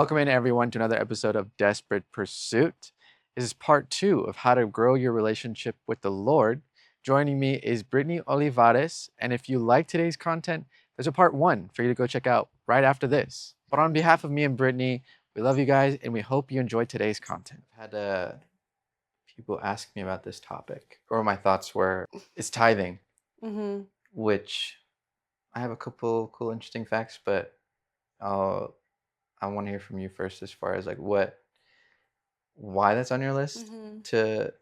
Welcome in, everyone, to another episode of Desperate Pursuit. This is part 2 of how to grow your relationship with the Lord. Joining me is Brittany Olivares, and if you like today's content, there's a part 1 for you to go check out right after this. But on behalf of me and Brittany, we love you guys, and we hope you enjoyed today's content. I've had people ask me about this topic, or my thoughts were, it's tithing, which I have a couple cool, interesting facts, but I want to hear from you first as far as like why that's on your list to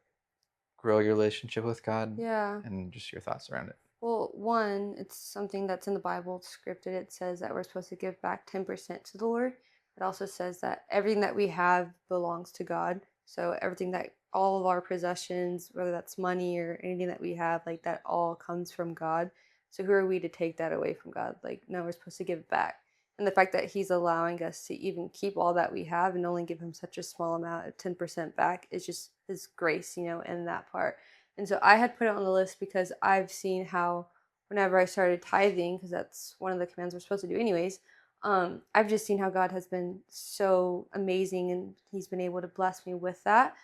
grow your relationship with God. Yeah. And just your thoughts around it. Well, one, it's something that's in the Bible, it's scripted. It says that we're supposed to give back 10% to the Lord. It also says that everything that we have belongs to God. So everything that all of our possessions, whether that's money or anything that we have, like that all comes from God. So who are we to take that away from God? Like, no, we're supposed to give it back. And the fact that he's allowing us to even keep all that we have and only give him such a small amount of 10% back is just his grace, in that part. And so I had put it on the list because I've seen how whenever I started tithing, because that's one of the commands we're supposed to do anyways, I've just seen how God has been so amazing and he's been able to bless me with that,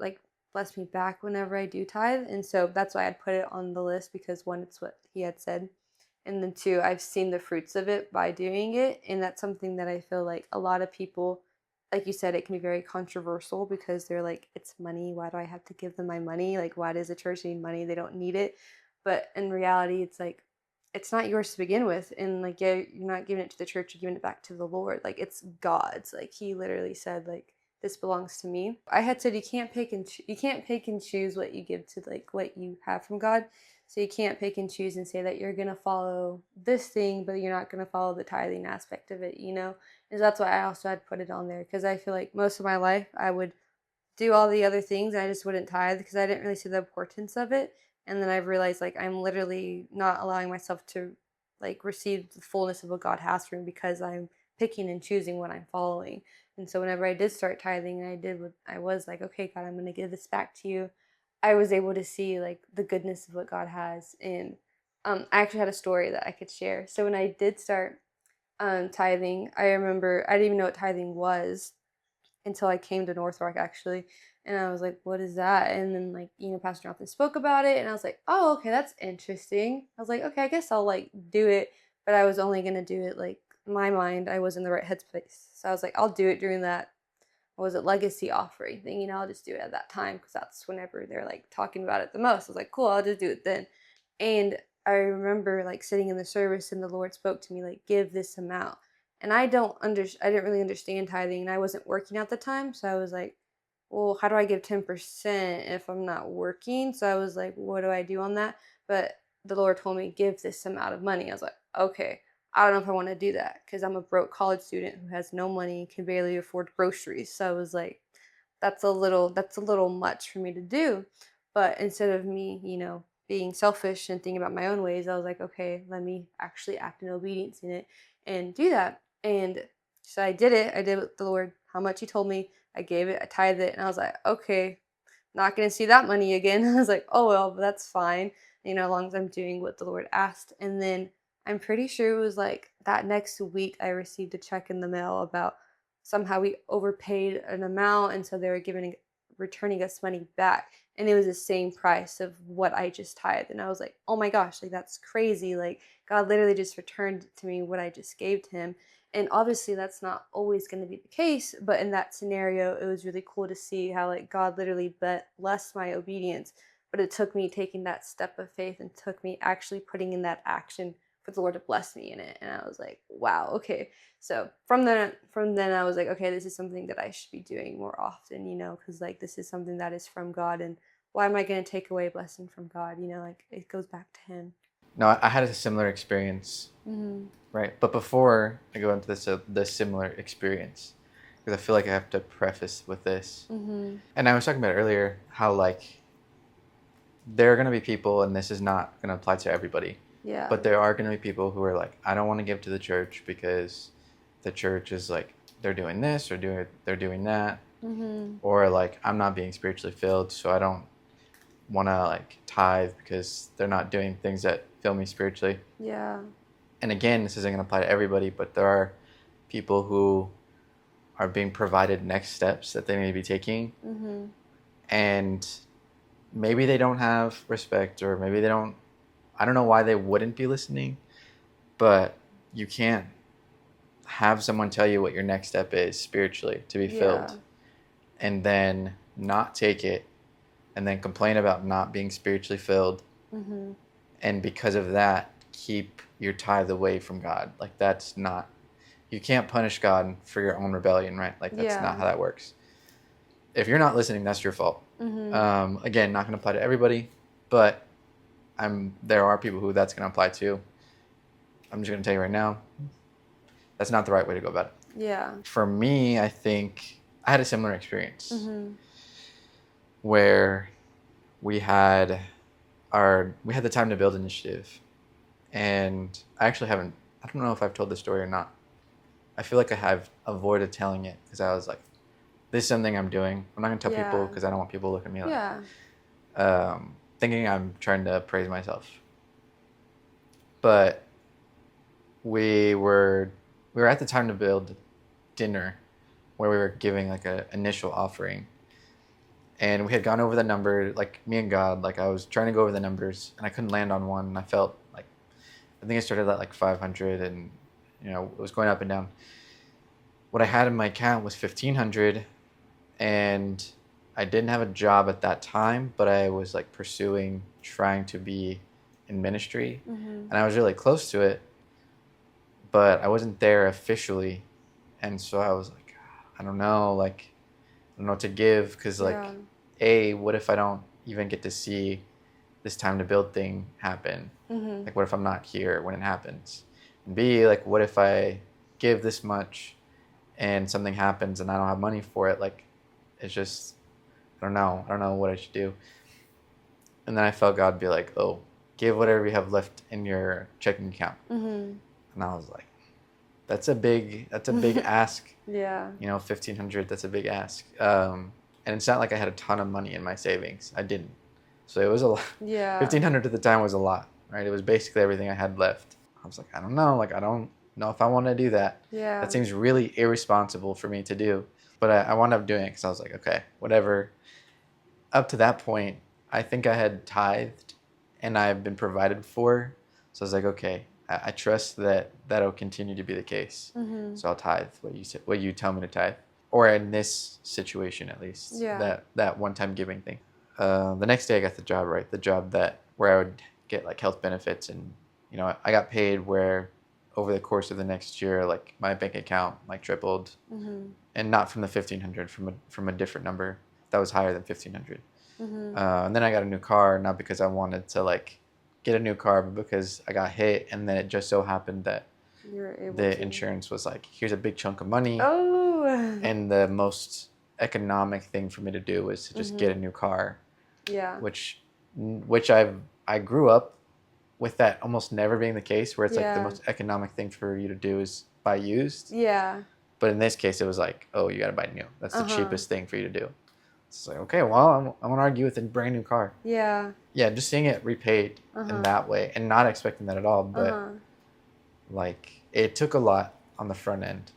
like bless me back whenever I do tithe. And so that's why I'd put it on the list because one, it's what he had said. And then two, I've seen the fruits of it by doing it. And that's something that I feel like a lot of people, like you said, it can be very controversial because they're like, it's money. Why do I have to give them my money? Like, why does the church need money? They don't need it. But in reality, it's like, it's not yours to begin with. And like, yeah, you're not giving it to the church, you're giving it back to the Lord. Like, it's God's. Like, he literally said, like, this belongs to me. I had said you can't pick and choose what you give to like what you have from God. So you can't pick and choose and say that you're going to follow this thing, but you're not going to follow the tithing aspect of it, And that's why I also had put it on there because I feel like most of my life I would do all the other things. And I just wouldn't tithe because I didn't really see the importance of it. And then I've realized like I'm literally not allowing myself to like receive the fullness of what God has for me because I'm picking and choosing what I'm following. And so whenever I did start tithing and I was like, okay, God, I'm going to give this back to you. I was able to see like the goodness of what God has. And I actually had a story that I could share. So when I did start tithing, I remember I didn't even know what tithing was until I came to North Rock actually. And I was like, what is that? And then like, Pastor Jonathan spoke about it and I was like, oh, okay, that's interesting. I was like, okay, I guess I'll like do it. But I was only gonna do it like in my mind, I was in the right headspace. So I was like, I'll do it during that, what was it, legacy offering thing, I'll just do it at that time because that's whenever they're like talking about it the most. I was like, cool, I'll just do it then. And I remember like sitting in the service and the Lord spoke to me like, give this amount. And I didn't really understand tithing and I wasn't working at the time. So I was like, well, how do I give 10% if I'm not working? So I was like, what do I do on that? But the Lord told me, give this amount of money. I was like, okay, I don't know if I want to do that because I'm a broke college student who has no money, can barely afford groceries. So I was like, that's a little much for me to do. But instead of me, being selfish and thinking about my own ways, I was like, okay, let me actually act in obedience in it and do that. And so I did it. I did with the Lord how much he told me. I gave it, I tithed it, and I was like, okay, not gonna see that money again. I was like, oh well, but that's fine, as long as I'm doing what the Lord asked. And then I'm pretty sure it was like that next week I received a check in the mail about somehow we overpaid an amount, and so they were returning us money back, and it was the same price of what I just tithed. And I was like, oh my gosh, like that's crazy. Like God literally just returned to me what I just gave to him. And obviously that's not always going to be the case, but in that scenario it was really cool to see how like God literally blessed my obedience, but it took me taking that step of faith and took me actually putting in that action for the Lord to bless me in it. And I was like, wow, okay. So from then I was like, okay, this is something that I should be doing more often, because like this is something that is from God, and why am I going to take away a blessing from God? Like it goes back to him. No, I had a similar experience, right? But before I go into this similar experience, because I feel like I have to preface with this, and I was talking about earlier how like there are going to be people, and this is not going to apply to everybody. Yeah. But there are going to be people who are like, I don't want to give to the church because the church is like, they're doing this or they're doing that. Or like, I'm not being spiritually filled, so I don't want to like tithe because they're not doing things that fill me spiritually. Yeah. And again, this isn't going to apply to everybody, but there are people who are being provided next steps that they may be taking. Mm-hmm. And maybe they don't have respect, or maybe they don't, I don't know why they wouldn't be listening, but you can't have someone tell you what your next step is spiritually to be filled, and then not take it, and then complain about not being spiritually filled. Mm-hmm. And because of that, keep your tithe away from God. Like, that's not, you can't punish God for your own rebellion, right? Like, that's not how that works. If you're not listening, that's your fault. Mm-hmm. Again, not going to apply to everybody, but there are people who that's going to apply to. I'm just going to tell you right now, that's not the right way to go about it. Yeah. For me, I think I had a similar experience. Mm-hmm. Where we had the Time to Build initiative, and I don't know if I've told this story or not. I feel like I have avoided telling it because I was like, this is something I'm doing. I'm not going to tell people because I don't want people to look at me like, thinking I'm trying to praise myself. But we were at the Time to Build dinner where we were giving like an initial offering. And we had gone over the number, like me and God, like I was trying to go over the numbers and I couldn't land on one. And I felt like, I think I started at like 500 and, it was going up and down. What I had in my account was 1,500, and I didn't have a job at that time, but I was like trying to be in ministry. Mm-hmm. And I was really close to it, but I wasn't there officially. And so I was like, I don't know, like, I don't know what to give, because like, what if I don't even get to see this Time to Build thing happen? Mm-hmm. Like, what if I'm not here when it happens? And B, like, what if I give this much and something happens and I don't have money for it? Like, it's just, I don't know what I should do. And then I felt God be like, oh, give whatever you have left in your checking account. Mm-hmm. And I was like, that's a big ask. Yeah. 1,500, that's a big ask. And it's not like I had a ton of money in my savings. I didn't. So it was a lot. Yeah. 1,500 at the time was a lot, right? It was basically everything I had left. I was like, I don't know. Like, I don't know if I want to do that. Yeah. That seems really irresponsible for me to do. But I wound up doing it because I was like, okay, whatever. Up to that point, I think I had tithed and I've been provided for. So I was like, okay, I trust that that'll continue to be the case. Mm-hmm. So I'll tithe what you tell me to tithe. Or in this situation, at least. Yeah. That one-time giving thing. The next day I got the job, right? The job where I would get like health benefits, and I got paid where over the course of the next year, like my bank account like tripled. Mm-hmm. And not from the 1,500, from a different number that was higher than 1,500. Mm-hmm. And then I got a new car, not because I wanted to like get a new car, but because I got hit, and then it just so happened that insurance was like, here's a big chunk of money. Oh. And the most economic thing for me to do was to just get a new car. Yeah. Which I grew up with that almost never being the case, where it's like the most economic thing for you to do is buy used. Yeah. But in this case, it was like, oh, you got to buy new. That's the cheapest thing for you to do. It's like, okay, well, I'm going to argue with a brand new car. Yeah. Yeah, just seeing it repaid in that way, and not expecting that at all. But like, it took a lot on the front end,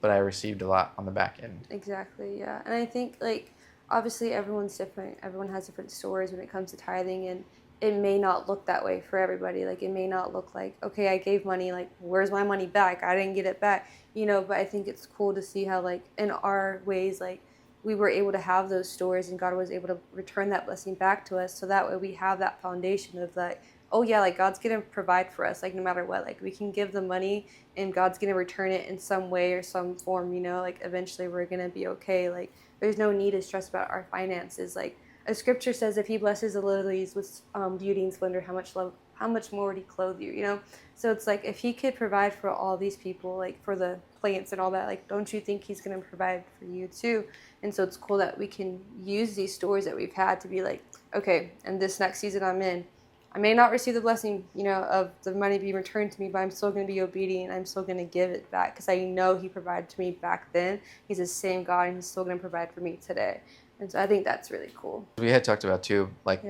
but I received a lot on the back end. Exactly, yeah. And I think, like, obviously everyone's different. Everyone has different stories when it comes to tithing, and it may not look that way for everybody. Like, it may not look like, okay, I gave money, like, where's my money back? I didn't get it back, but I think it's cool to see how, like, in our ways, like, we were able to have those stories, and God was able to return that blessing back to us. So that way we have that foundation of, like, oh yeah, like, God's going to provide for us, like, no matter what. Like, we can give the money and God's going to return it in some way or some form, like, eventually we're going to be okay. Like, there's no need to stress about our finances. Like, a scripture says, if he blesses the lilies with beauty and splendor, how much more would he clothe you, So it's like, if he could provide for all these people, like for the plants and all that, like, don't you think he's going to provide for you too? And so it's cool that we can use these stories that we've had to be like, okay, and this next season I'm in, I may not receive the blessing, of the money being returned to me, but I'm still going to be obedient. I'm still going to give it back because I know he provided to me back then. He's the same God, and he's still going to provide for me today. And so I think that's really cool. We had talked about too, like,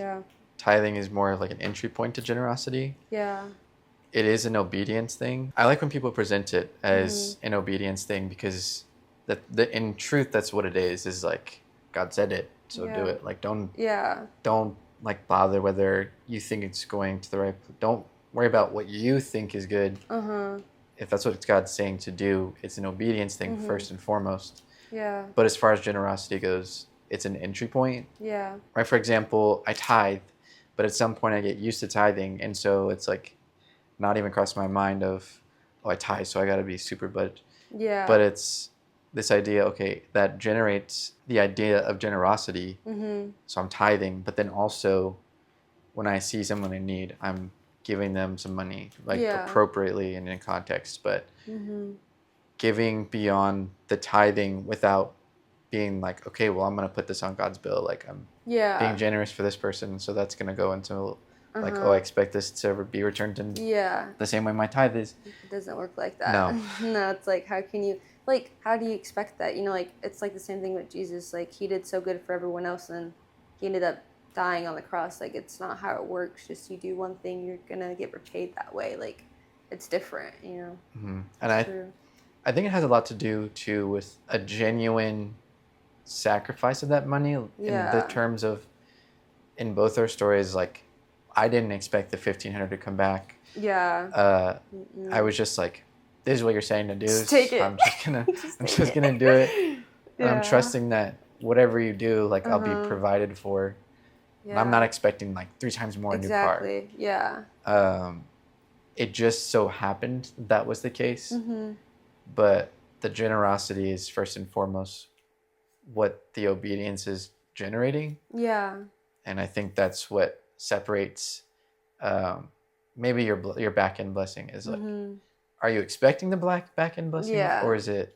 tithing is more of like an entry point to generosity. Yeah. It is an obedience thing. I like when people present it as an obedience thing, because that in truth, that's what it is like God said it, so do Yeah. it. Like don't Yeah. like bother whether you think it's going to the right. Don't worry about what you think is good. If that's what God's saying to do, it's an obedience thing first and foremost. Yeah. But as far as generosity goes, it's an entry point. Yeah. Right? For example, I tithe, but at some point I get used to tithing, and so it's like not even crossed my mind of, oh, I tithe, so I got to be super budget. Yeah. But it's this idea, okay, that generates the idea of generosity. So I'm tithing, but then also when I see someone in need, I'm giving them some money, like appropriately and in context. But giving beyond the tithing without being like, okay, well, I'm going to put this on God's bill. Like I'm being generous for this person. So that's going to go into like, oh, I expect this to be returned in the same way my tithe is. It doesn't work like that. No. No, it's like, how can you, like, how do you expect that? You know, like, it's like the same thing with Jesus. Like, he did so good for everyone else, and he ended up dying on the cross. Like, it's not how it works. Just you do one thing, you're going to get repaid that way. Like, it's different, you know? And I think it has a lot to do, too, with a genuine sacrifice of that money in the terms of, in both our stories, like, I didn't expect the 1,500 to come back. Yeah. I was just like, this is what you're saying to do. Just take it. I'm just gonna I'm just gonna do it. And I'm trusting that whatever you do, like I'll be provided for. And I'm not expecting like 3 times more a new car. Exactly. Yeah. It just so happened that was the case. But the generosity is first and foremost what the obedience is generating. Yeah. And I think that's what separates maybe your back end blessing is like, are you expecting the back end blessing, or is it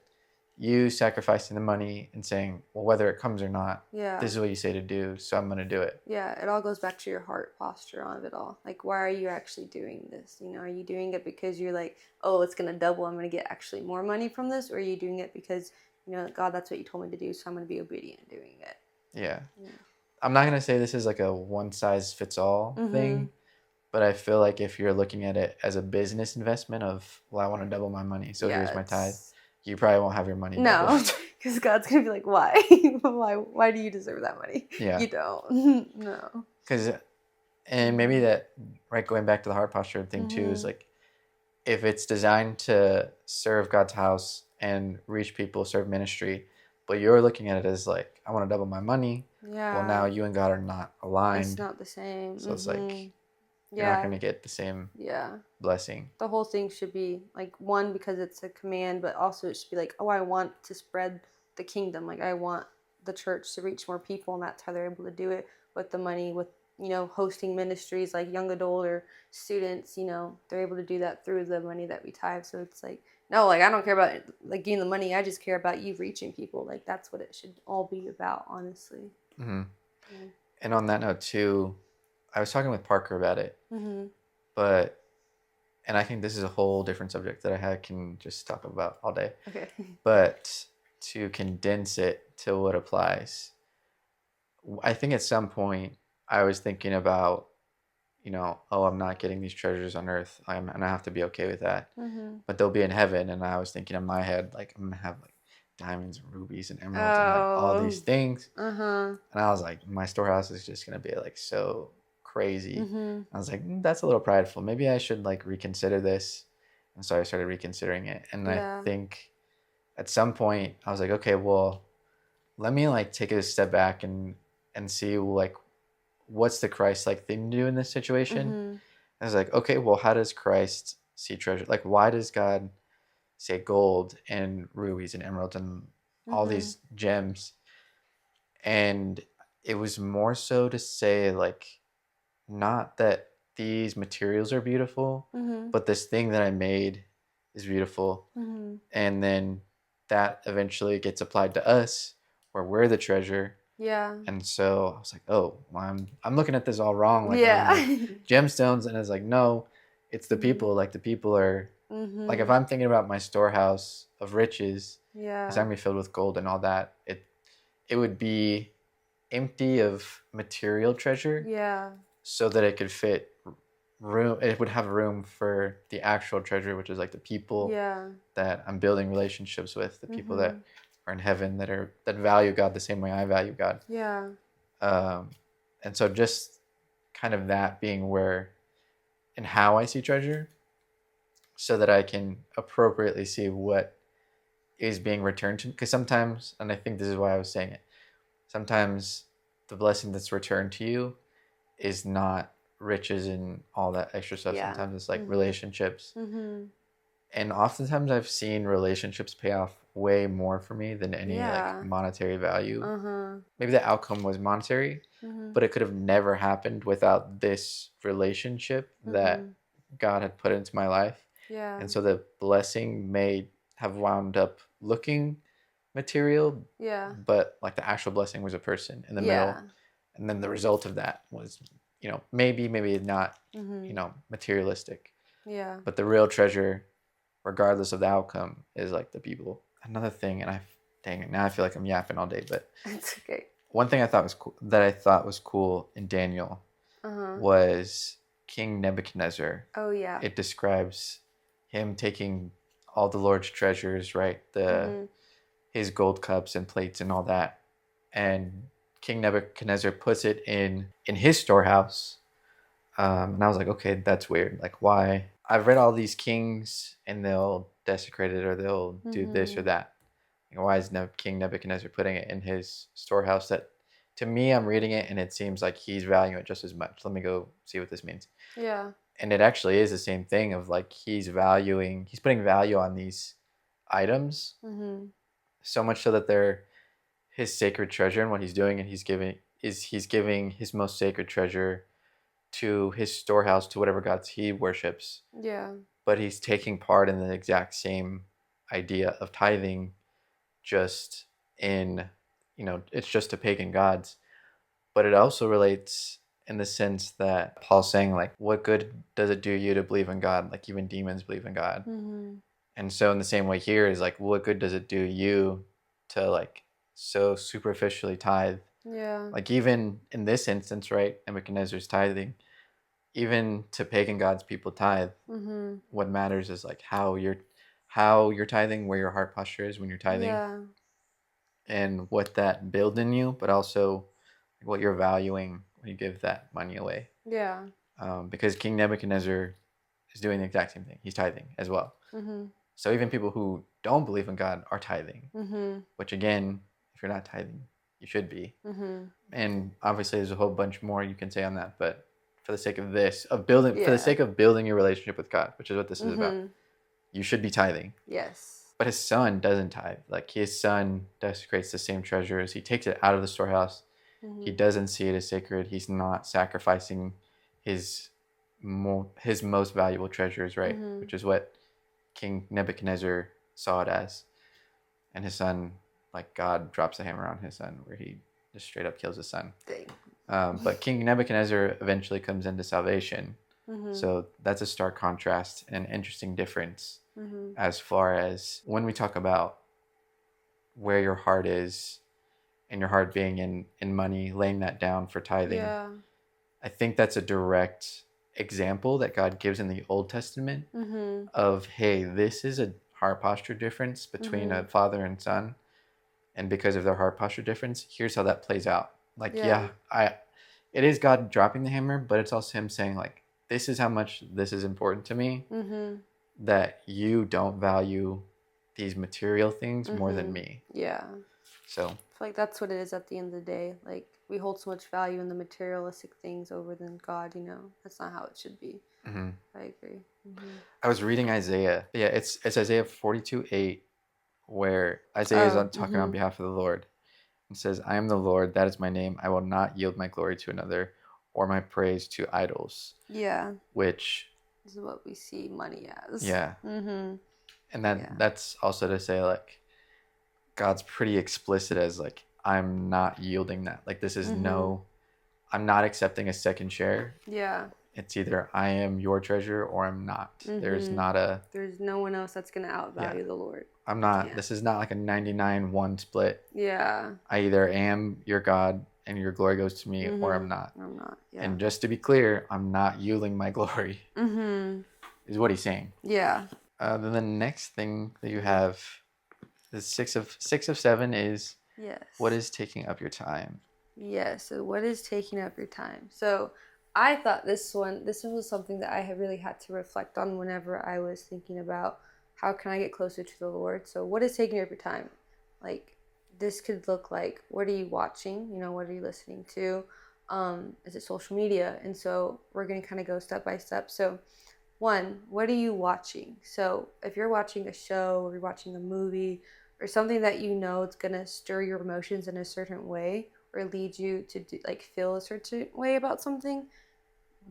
you sacrificing the money and saying, well, whether it comes or not, this is what you say to do, so I'm going to do it. Yeah, it all goes back to your heart posture on it all. Like, why are you actually doing this? You know, are you doing it because you're like, oh, it's going to double, I'm going to get actually more money from this? Or are you doing it because, you know, God, that's what you told me to do, so I'm going to be obedient doing it? Yeah. I'm not going to say this is like a one-size-fits-all thing, but I feel like if you're looking at it as a business investment of, well, I want to double my money, so here's my tithe, you probably won't have your money doubled. No, because God's going to be like, why? Why do you deserve that money? Yeah. You don't. No. And maybe that, right, going back to the heart posture thing too, is like, if it's designed to serve God's house and reach people, serve ministry, but you're looking at it as like, I want to double my money. Yeah. Well, now you and God are not aligned. It's not the same. So it's like, you're not going to get the same blessing. The whole thing should be like, one, because it's a command, but also it should be like, oh, I want to spread the kingdom. Like, I want the church to reach more people, and that's how they're able to do it with the money, with, you know, hosting ministries like young adult or students, you know, they're able to do that through the money that we tithe. So it's like, no, like, I don't care about like getting the money. I just care about you reaching people. Like, that's what it should all be about, honestly. And on that note too, I was talking with Parker about it, but, and I think this is a whole different subject that I can just talk about all day. Okay. But to condense it to what applies, I think at some point I was thinking about, you know, oh, I'm not getting these treasures on earth, and I have to be okay with that. But they'll be in heaven, and I was thinking in my head, like, I'm gonna have like diamonds and rubies and emeralds and like all these things. And I was like, my storehouse is just gonna be like so crazy. I was like, that's a little prideful. Maybe I should like reconsider this. And so I started reconsidering it. And I think at some point I was like, okay, well, let me like take a step back and see like what's the Christ-like thing to do in this situation. I was like, okay, well, how does Christ see treasure? Like, why does God say gold and rubies and emeralds and all these gems? And it was more so to say, like, not that these materials are beautiful, but this thing that I made is beautiful. And then that eventually gets applied to us, where we're the treasure. Yeah. And so I was like, oh, well, I'm looking at this all wrong. Like, gemstones. And it's like, no, it's the people. Like, the people are, like, if I'm thinking about my storehouse of riches, it's going to be filled with gold and all that, it would be empty of material treasure. So that it could fit room, it would have room for the actual treasure, which is like the people that I'm building relationships with, the people that are in heaven that value God the same way I value God. Yeah. And so just kind of that being where and how I see treasure, so that I can appropriately see what is being returned to me. Because sometimes, and I think this is why I was saying it, sometimes the blessing that's returned to you is not riches and all that extra stuff. Yeah. Sometimes it's like relationships. Mm-hmm. And oftentimes I've seen relationships pay off way more for me than any Yeah. like monetary value. Uh-huh. Maybe the outcome was monetary, but it could have never happened without this relationship that God had put into my life. Yeah. And so the blessing may have wound up looking material, Yeah. but like the actual blessing was a person in the middle. And then the result of that was, maybe not, materialistic. Yeah. But the real treasure, regardless of the outcome, is like the people. Another thing, and dang it, now I feel like I'm yapping all day, but It's okay. one thing I thought was cool, that I thought was cool in Daniel, was King Nebuchadnezzar. Oh yeah. It describes him taking all the Lord's treasures, right? His gold cups and plates and all that, and King Nebuchadnezzar puts it in his storehouse. And I was like, okay, that's weird. Like, why? I've read all these kings, and they'll desecrate it or they'll do this or that. Like, why is King Nebuchadnezzar putting it in his storehouse? That, to me, I'm reading it and it seems like he's valuing it just as much. Let me go see what this means. Yeah. And it actually is the same thing of like he's putting value on these items, so much so that they're his sacred treasure. And what he's doing, and he's giving his most sacred treasure to his storehouse, to whatever gods he worships. Yeah. But he's taking part in the exact same idea of tithing, just in, it's just to pagan gods. But it also relates in the sense that Paul's saying, like, what good does it do you to believe in God? Like, even demons believe in God. And so in the same way here is like, what good does it do you to like so superficially tithe? Yeah. Like, even in this instance, right, Nebuchadnezzar's tithing, even to pagan gods, people tithe. What matters is like how you're tithing, where your heart posture is when you're tithing, Yeah. and what that builds in you, but also what you're valuing when you give that money away. Yeah. Because King Nebuchadnezzar is doing the exact same thing. He's tithing as well. So even people who don't believe in God are tithing, which again, if you're not tithing, you should be. And obviously there's a whole bunch more you can say on that, but for the sake of this, for the sake of building your relationship with God, which is what this is about, you should be tithing. Yes. But his son doesn't tithe. Like, his son desecrates the same treasures. He takes it out of the storehouse. He doesn't see it as sacred. He's not sacrificing his most valuable treasures, right? Which is what King Nebuchadnezzar saw it as. And his son, like, God drops a hammer on his son where he just straight up kills his son. Dang. But King Nebuchadnezzar eventually comes into salvation. So that's a stark contrast and interesting difference, as far as when we talk about where your heart is, and your heart being in money, laying that down for tithing. Yeah. I think that's a direct example that God gives in the Old Testament of, hey, this is a heart posture difference between a father and son. And because of their heart posture difference, here's how that plays out. Like, it is God dropping the hammer, but it's also him saying, like, this is how much this is important to me, that you don't value these material things more than me. Yeah. So I feel like that's what it is at the end of the day. Like, we hold so much value in the materialistic things over than God, That's not how it should be. I agree. I was reading Isaiah. Yeah, it's Isaiah 42:8, where Isaiah is talking on behalf of the Lord. It says, I am the Lord, that is my name. I will not yield my glory to another, or my praise to idols. Yeah. Which is what we see money as. Yeah. And that's also to say, like, God's pretty explicit as, like, I'm not yielding that. Like, this is I'm not accepting a second share. Yeah. It's either I am your treasure or I'm not. There's no one else that's going to outvalue the Lord. I'm not. This is not like a 99-1 split. Yeah. I either am your God and your glory goes to me, or I'm not. I'm not. Yeah. And just to be clear, I'm not yielding my glory. Is what he's saying. Yeah. Then the next thing that you have The six of seven is Yes. what is taking up your time? Yeah, so what is taking up your time? So I thought this one was something that I had really had to reflect on whenever I was thinking about how can I get closer to the Lord. So what is taking up your time? Like this could look like, what are you watching? You know, what are you listening to? Is it social media? And so we're gonna kind of go step by step. So one, what are you watching? So if you're watching a show or you're watching a movie or something that you know it's gonna stir your emotions in a certain way or lead you to do, like feel a certain way about something,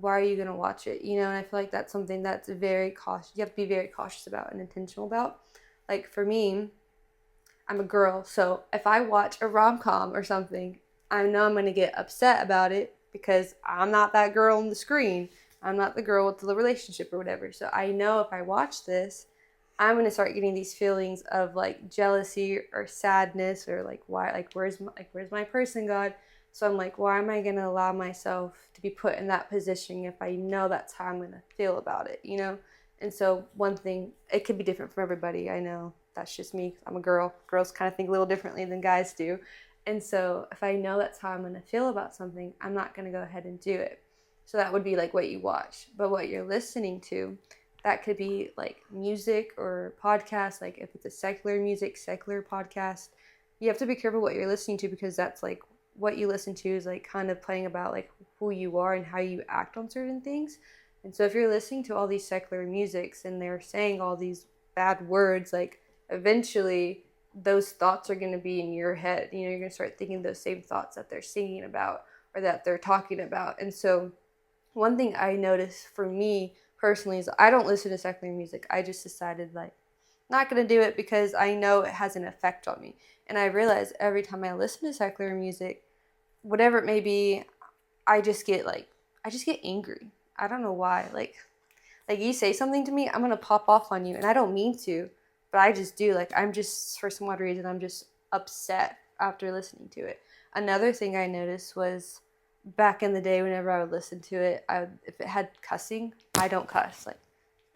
why are you gonna watch it? You know, and I feel like that's something that's very cautious. You have to be very cautious about and intentional about. Like for me, I'm a girl, so if I watch a rom com or something, I know I'm gonna get upset about it because I'm not that girl on the screen. I'm not the girl with the relationship or whatever. So I know if I watch this, I'm gonna start getting these feelings of like jealousy or sadness or like why where's my person, God? So I'm like, why am I gonna allow myself to be put in that position if I know that's how I'm gonna feel about it, you know? And so one thing, it could be different for everybody. I know that's just me. I'm a girl. Girls kind of think a little differently than guys do. And so if I know that's how I'm gonna feel about something, I'm not gonna go ahead and do it. So that would be like what you watch. But what you're listening to, that could be like music or podcast. Like if it's a secular music, secular podcast, you have to be careful what you're listening to because that's like what you listen to is like kind of playing about like who you are and how you act on certain things. And so if you're listening to all these secular musics and they're saying all these bad words, like eventually those thoughts are going to be in your head. You know, you're going to start thinking those same thoughts that they're singing about or that they're talking about. And so one thing I noticed for me personally is I don't listen to secular music. I just decided like not gonna do it because I know it has an effect on me. And I realize every time I listen to secular music, whatever it may be, I just get angry. I don't know why. Like you say something to me, I'm gonna pop off on you, and I don't mean to, but I just do. Like I'm just for some odd reason I'm just upset after listening to it. Another thing I noticed was back in the day whenever I would listen to it, if it had cussing, I don't cuss. Like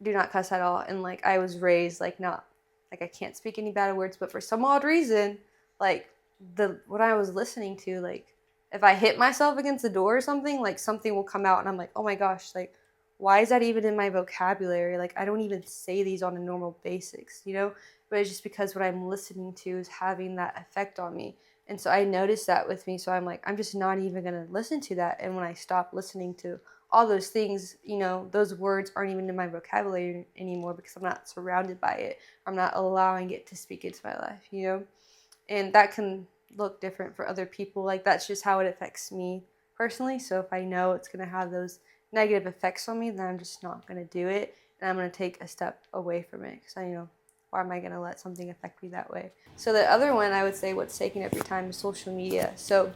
do not cuss at all. And like I was raised like not like I can't speak any bad words, but for some odd reason, like the what I was listening to, like if I hit myself against the door or something, like something will come out and I'm like, oh my gosh, like why is that even in my vocabulary? Like I don't even say these on a normal basics, you know? But it's just because what I'm listening to is having that effect on me. And so I noticed that with me. So I'm like, I'm just not even going to listen to that. And when I stop listening to all those things, you know, those words aren't even in my vocabulary anymore because I'm not surrounded by it. I'm not allowing it to speak into my life, you know? And that can look different for other people. Like that's just how it affects me personally. So if I know it's going to have those negative effects on me, then I'm just not going to do it. And I'm going to take a step away from it because I know why am I going to let something affect me that way? So the other one I would say what's taking up your time is social media. So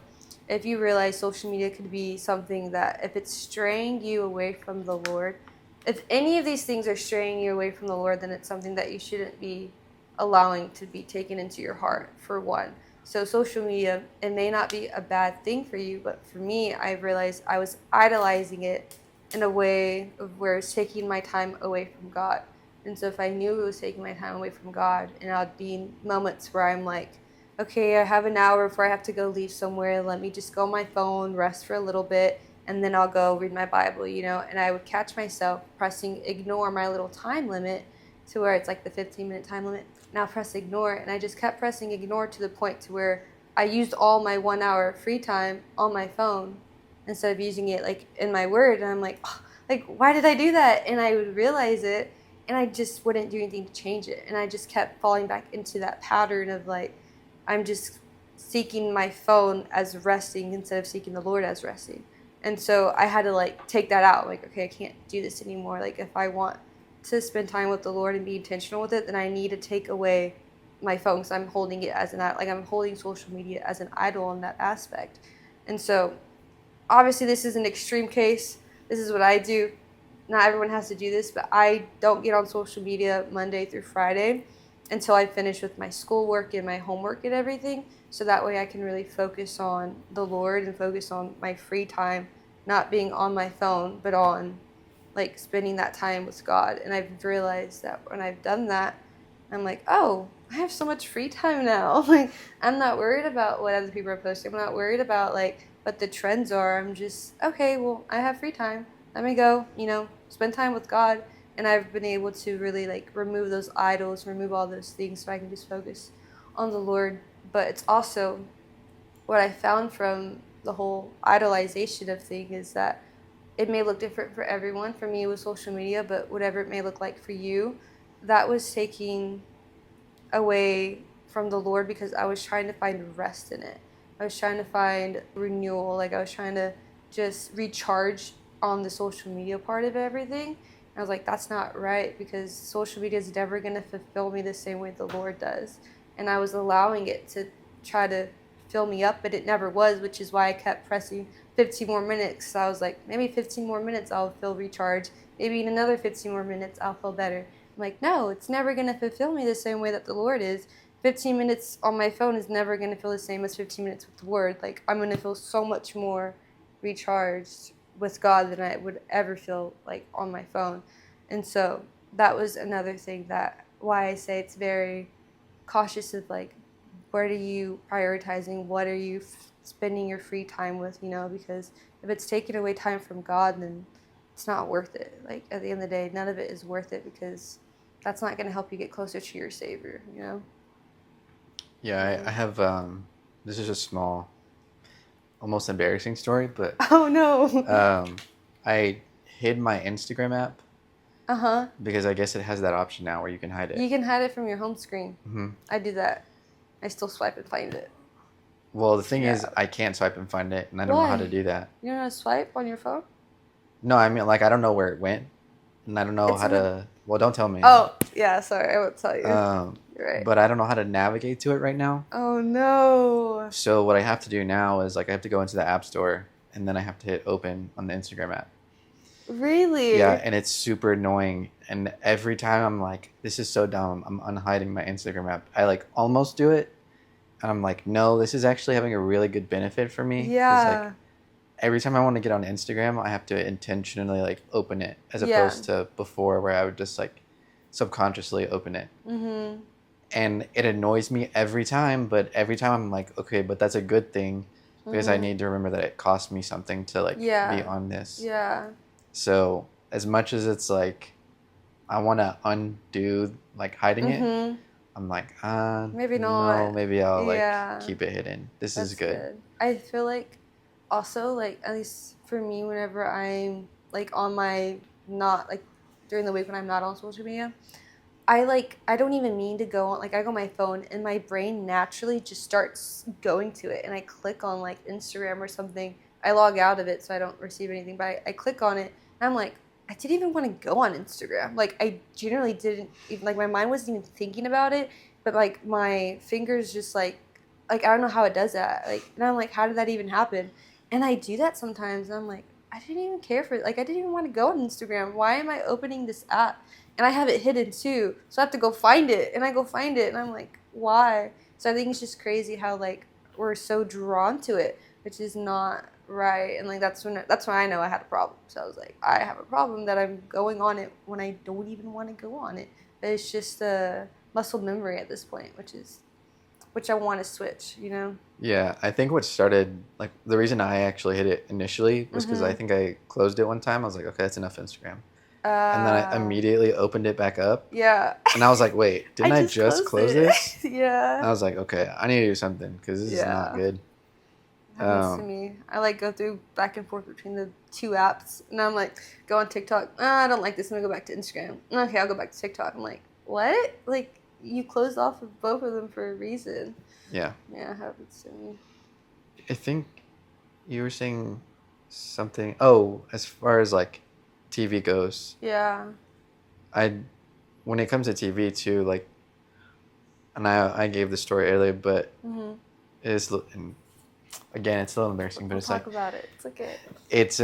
if you realize social media could be something that if it's straying you away from the Lord, if any of these things are straying you away from the Lord, then it's something that you shouldn't be allowing to be taken into your heart, for one. So social media, it may not be a bad thing for you, but for me, I realized I was idolizing it in a way of where it's taking my time away from God. And so if I knew it was taking my time away from God, and I'd be in moments where I'm like, okay, I have an hour before I have to go leave somewhere. Let me just go on my phone, rest for a little bit, and then I'll go read my Bible, you know? And I would catch myself pressing ignore my little time limit to where it's like the 15-minute time limit. Now press ignore, and I just kept pressing ignore to the point to where I used all my 1 hour free time on my phone instead of using it like in my word. And I'm like, oh, like why did I do that? And I would realize it, and I just wouldn't do anything to change it. And I just kept falling back into that pattern of like, I'm just seeking my phone as resting instead of seeking the Lord as resting. And so I had to like take that out. Like, okay, I can't do this anymore. Like if I want to spend time with the Lord and be intentional with it, then I need to take away my phone because I'm holding it as I'm holding social media as an idol in that aspect. And so obviously this is an extreme case. This is what I do. Not everyone has to do this, but I don't get on social media Monday through Friday until I finish with my schoolwork and my homework and everything. So that way I can really focus on the Lord and focus on my free time, not being on my phone, but on like spending that time with God. And I've realized that when I've done that, I'm like, oh, I have so much free time now. Like, I'm not worried about what other people are posting. I'm not worried about like what the trends are. I'm just, okay, well, I have free time. Let me go, spend time with God. And I've been able to really like remove those idols, remove all those things so I can just focus on the Lord. But it's also what I found from the whole idolization of thing is that it may look different for everyone. For me, it was social media, but whatever it may look like for you, that was taking away from the Lord because I was trying to find rest in it. I was trying to find renewal. Like I was trying to just recharge on the social media part of everything. And I was like, that's not right because social media is never going to fulfill me the same way the Lord does. And I was allowing it to try to fill me up, but it never was, which is why I kept pressing 15 more minutes. So I was like, maybe 15 more minutes I'll feel recharged. Maybe in another 15 more minutes I'll feel better. I'm like, no, it's never going to fulfill me the same way that the Lord is. 15 minutes on my phone is never going to feel the same as 15 minutes with the Word. Like, I'm going to feel so much more recharged with God than I would ever feel, like, on my phone. And so that was another thing that, why I say it's very cautious of, like, what are you prioritizing? What are you spending your free time with, because if it's taking away time from God, then it's not worth it. Like, at the end of the day, none of it is worth it because that's not going to help you get closer to your Savior. Yeah, I have, this is a small, almost embarrassing story, but Oh, no. I hid my Instagram app Uh-huh. because I guess it has that option now where you can hide it. You can hide it from your home screen. Mm-hmm. I do that. I still swipe and find it. Well, the thing Yeah. is, I can't swipe and find it, and I don't know how to do that. You don't know how to swipe on your phone? No, I mean, like, I don't know where it went, and I don't know how to... Well, don't tell me. Oh, yeah, sorry, I won't tell you. You're right. But I don't know how to navigate to it right now. Oh, no. So what I have to do now is, like, I have to go into the App Store, and then I have to hit open on the Instagram app. Really? Yeah, and it's super annoying. And every time I'm like, this is so dumb, I'm unhiding my Instagram app. I, like, almost do it, and I'm like, no, this is actually having a really good benefit for me. Yeah. Like, every time I want to get on Instagram, I have to intentionally, like, open it, as opposed to before where I would just, like, subconsciously open it. Mm-hmm. And it annoys me every time, but every time I'm like, okay, but that's a good thing because I need to remember that it cost me something to, like, be on this. Yeah. So as much as it's like I want to undo, like, hiding it, I'm like, maybe not. No, maybe I'll like keep it hidden. This is good. I feel like also, like, at least for me, whenever I'm like on my not like during the week when I'm not on social media, I don't even mean to go on, like, I go on my phone and my brain naturally just starts going to it and I click on like Instagram or something. I log out of it so I don't receive anything, but I click on it and I'm like, I didn't even want to go on Instagram. Like, I generally didn't even, like, my mind wasn't even thinking about it, but like my fingers just like I don't know how it does that. Like, and I'm like, how did that even happen? And I do that sometimes and I'm like, I didn't even care for it. Like, I didn't even want to go on Instagram. Why am I opening this app? And I have it hidden too. So I have to go find it. And I go find it. And I'm like, why? So I think it's just crazy how, like, we're so drawn to it, which is not right. And, like, that's when I know I had a problem. So I was like, I have a problem that I'm going on it when I don't even want to go on it. But it's just a muscle memory at this point, which I want to switch, Yeah, I think what started, like, the reason I actually hit it initially was because I think I closed it one time. I was like, okay, that's enough Instagram. And then I immediately opened it back up. Yeah. And I was like, wait, didn't I just close this? Yeah. And I was like, okay, I need to do something because this is not good. It happens to me. I, like, go through back and forth between the two apps. And I'm like, go on TikTok. I don't like this. I'm going to go back to Instagram. Okay, I'll go back to TikTok. I'm like, what? Like, you closed off of both of them for a reason. Yeah. Yeah, it happens to me. I think you were saying something. Oh, as far as, like, TV goes. Yeah. When it comes to TV too, like, and I gave the story earlier, but it's, and again, it's a little embarrassing, but Talk about it. It's okay. It's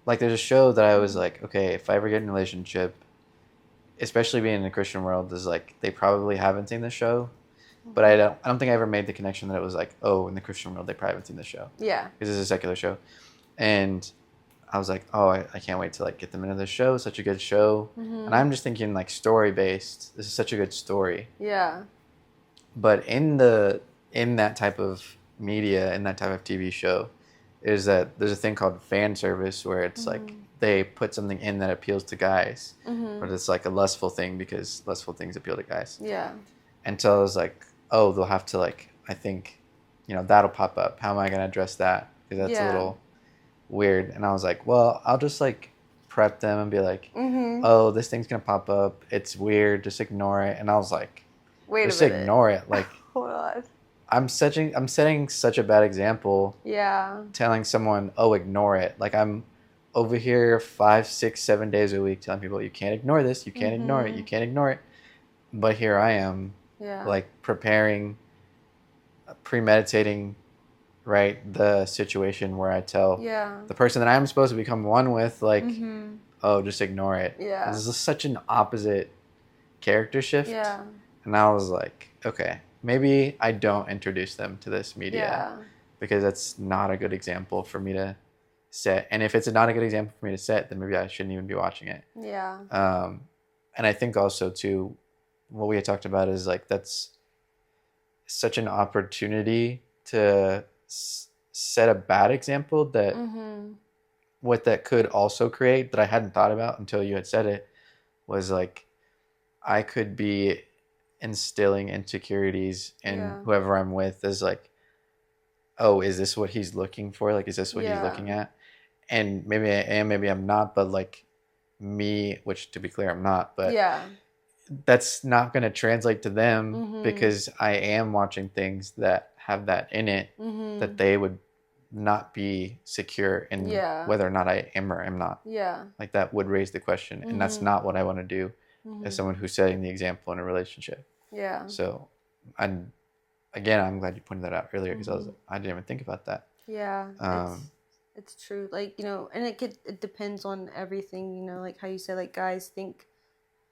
like, there's a show that I was like, okay, if I ever get in a relationship, especially being in the Christian world, is like, they probably haven't seen the show. But I don't think I ever made the connection that it was like, oh, in the Christian world, they probably haven't seen the show. Yeah. Because it's a secular show. And I was like, oh, I can't wait to like get them into the show. Such a good show. And I'm just thinking like story based. This is such a good story. Yeah. But in that type of media, in that type of TV show, is that there's a thing called fan service where it's like they put something in that appeals to guys, but it's like a lustful thing because lustful things appeal to guys. Yeah. And so I was like, oh, they'll have to like, I think, that'll pop up. How am I gonna address that? Because that's a little weird. And I was like, well, I'll just like prep them and be like, oh, this thing's gonna pop up. It's weird. Just ignore it. And I was like, just ignore it. Like, hold on. I'm setting such a bad example. Yeah. Telling someone, oh, ignore it. Like I'm over here 5, 6, 7 days a week telling people you can't ignore this. You can't ignore it. You can't ignore it. But here I am, like preparing, premeditating, right, the situation where I tell the person that I'm supposed to become one with, like, oh, just ignore it. Yeah. This is such an opposite character shift. Yeah. And I was like, okay, maybe I don't introduce them to this media because that's not a good example for me to set. And if it's not a good example for me to set, then maybe I shouldn't even be watching it. Yeah. And I think also too, what we had talked about is like that's such an opportunity to set a bad example that what that could also create that I hadn't thought about until you had said it was like I could be instilling insecurities in whoever I'm with is like, oh, is this what he's looking for? Like, is this what he's looking at? And maybe I am, maybe I'm not, but like me, which to be clear, I'm not, but that's not going to translate to them because I am watching things that have that in it that they would not be secure in whether or not I am or am not. Yeah. Like that would raise the question. And that's not what I want to do as someone who's setting the example in a relationship. Yeah. So I'm glad you pointed that out earlier because I didn't even think about that. Yeah. It's true. Like, and it depends on everything, like how you said, like guys think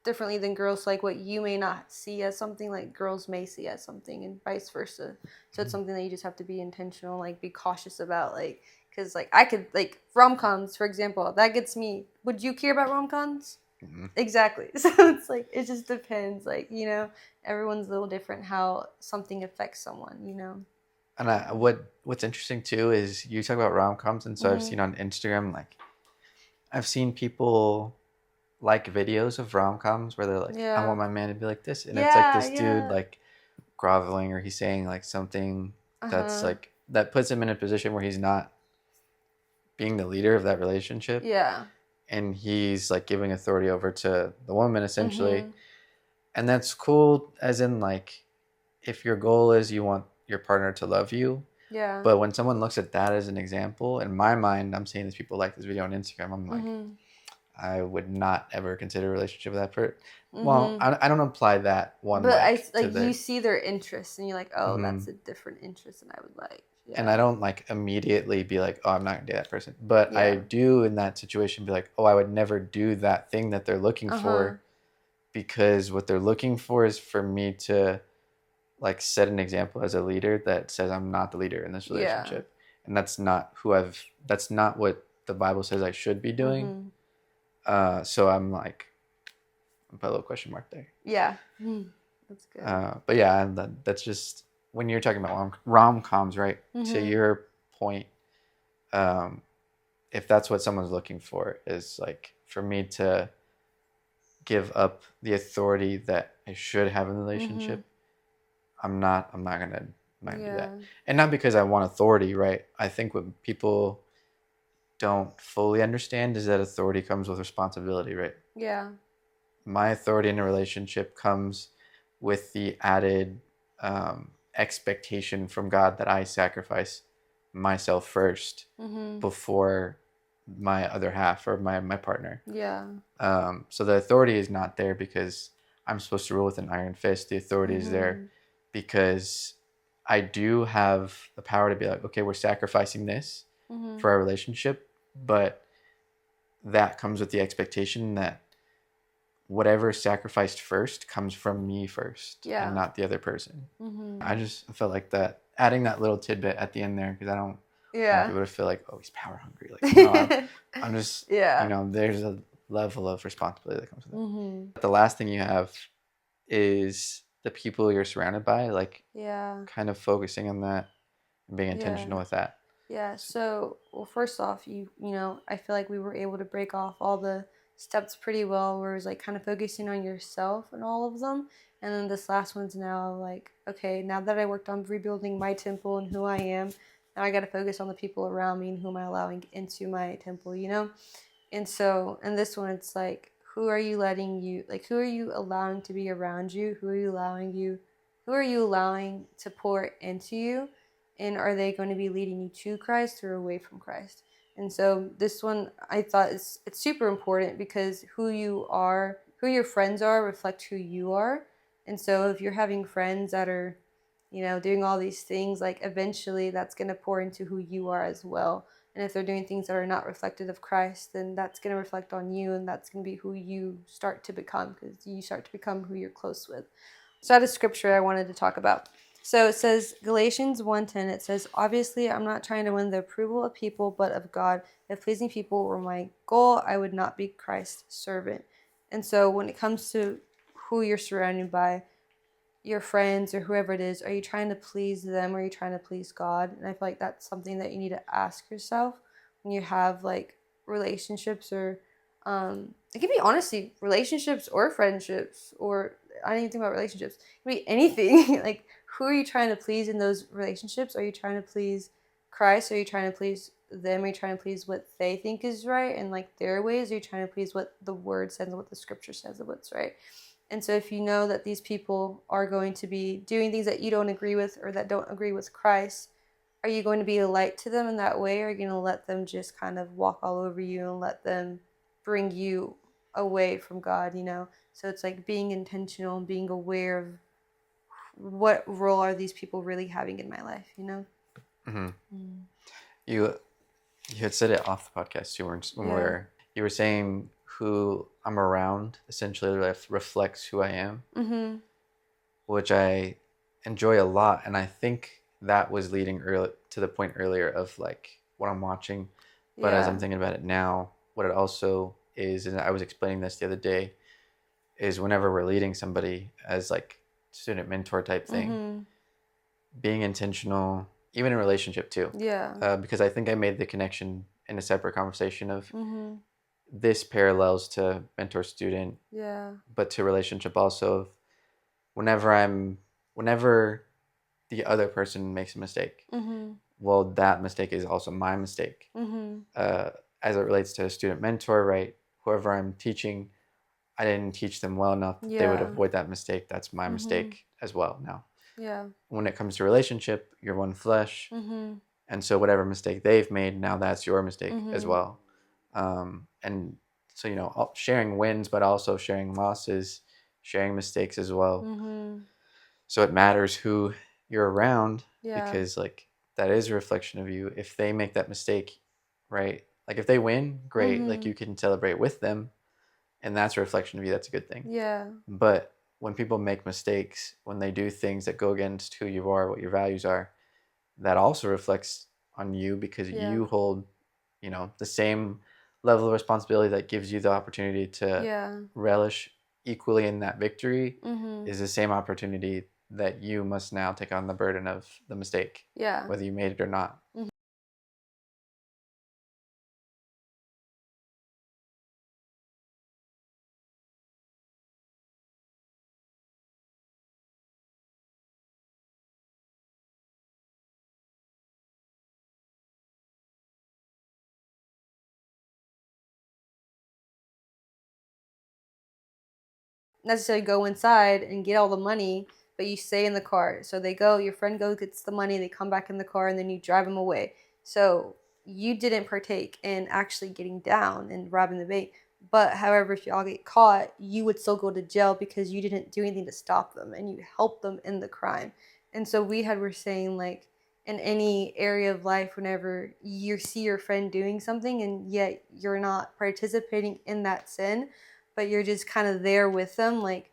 differently than girls, like what you may not see as something, like girls may see as something and vice versa. So it's something that you just have to be intentional, like be cautious about, like, because like I could, like rom-coms, for example, that gets me. Would you care about rom-coms? Exactly. So it's like, it just depends, like, everyone's a little different how something affects someone. And what's interesting too is you talk about rom-coms, and so I've seen on Instagram, like I've seen people like videos of rom-coms where they're like, I want my man to be like this, and it's like this dude like groveling, or he's saying like something that's like that puts him in a position where he's not being the leader of that relationship. Yeah. And he's like giving authority over to the woman essentially. And that's cool, as in like if your goal is you want your partner to love you. Yeah. But when someone looks at that as an example, in my mind, I'm seeing these people like this video on Instagram. I'm like, I would not ever consider a relationship with that person. Well, I don't apply that one. But you see their interests and you're like, oh, that's a different interest than I would like. Yeah. And I don't like immediately be like, oh, I'm not gonna date that person. But I do in that situation be like, oh, I would never do that thing that they're looking for, because what they're looking for is for me to like set an example as a leader that says I'm not the leader in this relationship. And that's not that's not what the Bible says I should be doing. So I'm like, I put a little question mark there. Yeah. That's good. But yeah, and that's just, when you're talking about rom-coms, right? To your point, if that's what someone's looking for, is like for me to give up the authority that I should have in the relationship, I'm not gonna do that. And not because I want authority, right? I think what people don't fully understand is that authority comes with responsibility, right? Yeah. My authority in a relationship comes with the added expectation from God that I sacrifice myself first before my other half or my partner. Yeah. So the authority is not there because I'm supposed to rule with an iron fist. The authority is there because I do have the power to be like, okay, we're sacrificing this for our relationship, but that comes with the expectation that whatever is sacrificed first comes from me first and not the other person. I felt like that, adding that little tidbit at the end there, because I don't I want Yeah. people to feel like, oh, he's power hungry. Like, no, I'm just, Yeah. there's a level of responsibility that comes with it. Mm-hmm. But the last thing you have is the people you're surrounded by, like Yeah. kind of focusing on that and being intentional Yeah. with that. Yeah. So, well, first off, I feel like we were able to break off all the steps pretty well, where it was like kind of focusing on yourself and all of them. And then this last one's now like, okay, now that I worked on rebuilding my temple and who I am, now I got to focus on the people around me and who am I allowing into my temple, And so, in this one, it's like, who are you who are you allowing to be around you? Who are you allowing to pour into you? And are they going to be leading you to Christ or away from Christ? And so, this one, I thought it's super important because who your friends are, reflect who you are. And so, if you're having friends that are, doing all these things, like eventually that's going to pour into who you are as well. And if they're doing things that are not reflective of Christ, then that's going to reflect on you, and that's going to be who you start to become, because you start to become who you're close with. So that is scripture I wanted to talk about. So it says, Galatians 1:10, it says, obviously I'm not trying to win the approval of people, but of God. If pleasing people were my goal, I would not be Christ's servant. And so when it comes to who you're surrounded by, your friends or whoever it is, are you trying to please them or are you trying to please God? And I feel like that's something that you need to ask yourself when you have like relationships, or it can be honestly relationships or friendships, or I don't even think about relationships. It can be anything. Like, who are you trying to please in those relationships? Are you trying to please Christ? Are you trying to please them? Are you trying to please what they think is right and like their ways? Are you trying to please what the word says and what the scripture says of what's right? And so if you know that these people are going to be doing things that you don't agree with or that don't agree with Christ, are you going to be a light to them in that way? Or are you going to let them just kind of walk all over you and let them bring you away from God, So it's like being intentional and being aware of what role are these people really having in my life. Mm-hmm. Mm. You had said it off the podcast too, you were saying who I'm around essentially reflects who I am, Mm-hmm. which I enjoy a lot, and I think that was leading to the point earlier of like what I'm watching. But as I'm thinking about it now, what it also is, and I was explaining this the other day, is whenever we're leading somebody as like student mentor type thing, Mm-hmm. being intentional, even in relationship too. Yeah. Because I think I made the connection in a separate conversation of Mm-hmm. this parallels to mentor student, Yeah. but to relationship also. Of whenever the other person makes a mistake, Mm-hmm. well, that mistake is also my mistake. Mm-hmm. As it relates to a student mentor, right? Whoever I'm teaching, I didn't teach them well enough that they would Yeah. avoid that mistake. That's my Mm-hmm. mistake as well now. Yeah. When it comes to relationship, you're one flesh. Mm-hmm. And so whatever mistake they've made, now that's your mistake as Mm-hmm. well. And so, sharing wins, but also sharing losses, sharing mistakes as well. Mm-hmm. So it matters who you're around, Yeah. because like that is a reflection of you. If they make that mistake, right? Like if they win, great. Like Mm-hmm. you can celebrate with them, and that's a reflection of you. That's a good thing. Yeah. But when people make mistakes, when they do things that go against who you are, what your values are, that also reflects on you, because Yeah. you hold, the same level of responsibility that gives you the opportunity to Yeah. relish equally in that victory Mm-hmm. is the same opportunity that you must now take on the burden of the mistake, Yeah. whether you made it or not. Mm-hmm. Necessarily go inside and get all the money, but you stay in the car. So your friend goes, gets the money, they come back in the car, and then you drive them away. So you didn't partake in actually getting down and robbing the bank. But however, if y'all get caught, you would still go to jail because you didn't do anything to stop them and you helped them in the crime. And so we're saying like in any area of life, whenever you see your friend doing something and yet you're not participating in that sin, but you're just kind of there with them, like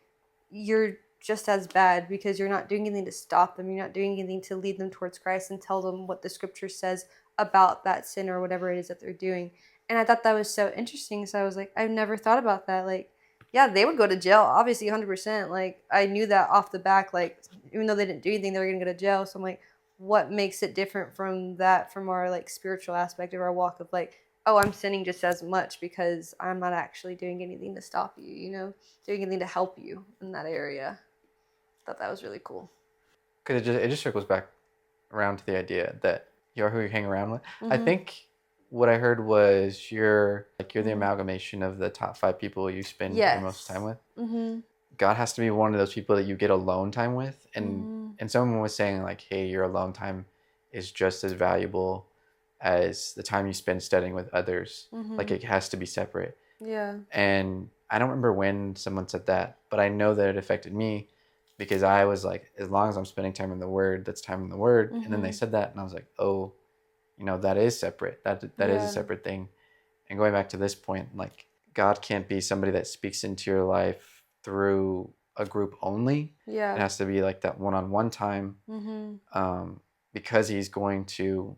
you're just as bad because you're not doing anything to stop them. You're not doing anything to lead them towards Christ and tell them what the scripture says about that sin or whatever it is that they're doing. And I thought that was so interesting. So I was like, I've never thought about that. Like, yeah, they would go to jail, obviously, 100%. Like, I knew that off the back. Like, even though they didn't do anything, they were going to go to jail. So I'm like, what makes it different from that, from our like spiritual aspect of our walk of like, oh, I'm sinning just as much because I'm not actually doing anything to stop you, doing anything to help you in that area. Thought that was really cool. Because it just circles back around to the idea that you're who you hang around with. Mm-hmm. I think what I heard was you're the Mm-hmm. amalgamation of the top 5 people you spend Yes. your most time with. Mm-hmm. God has to be one of those people that you get alone time with, Mm-hmm. and someone was saying like, hey, your alone time is just as valuable as the time you spend studying with others. Mm-hmm. Like, it has to be separate. Yeah. And I don't remember when someone said that, but I know that it affected me because I was like, as long as I'm spending time in the Word, that's time in the Word. Mm-hmm. And then they said that, and I was like, oh, that is separate. That is a separate thing. And going back to this point, like, God can't be somebody that speaks into your life through a group only. Yeah. It has to be like that one-on-one time, because He's going to,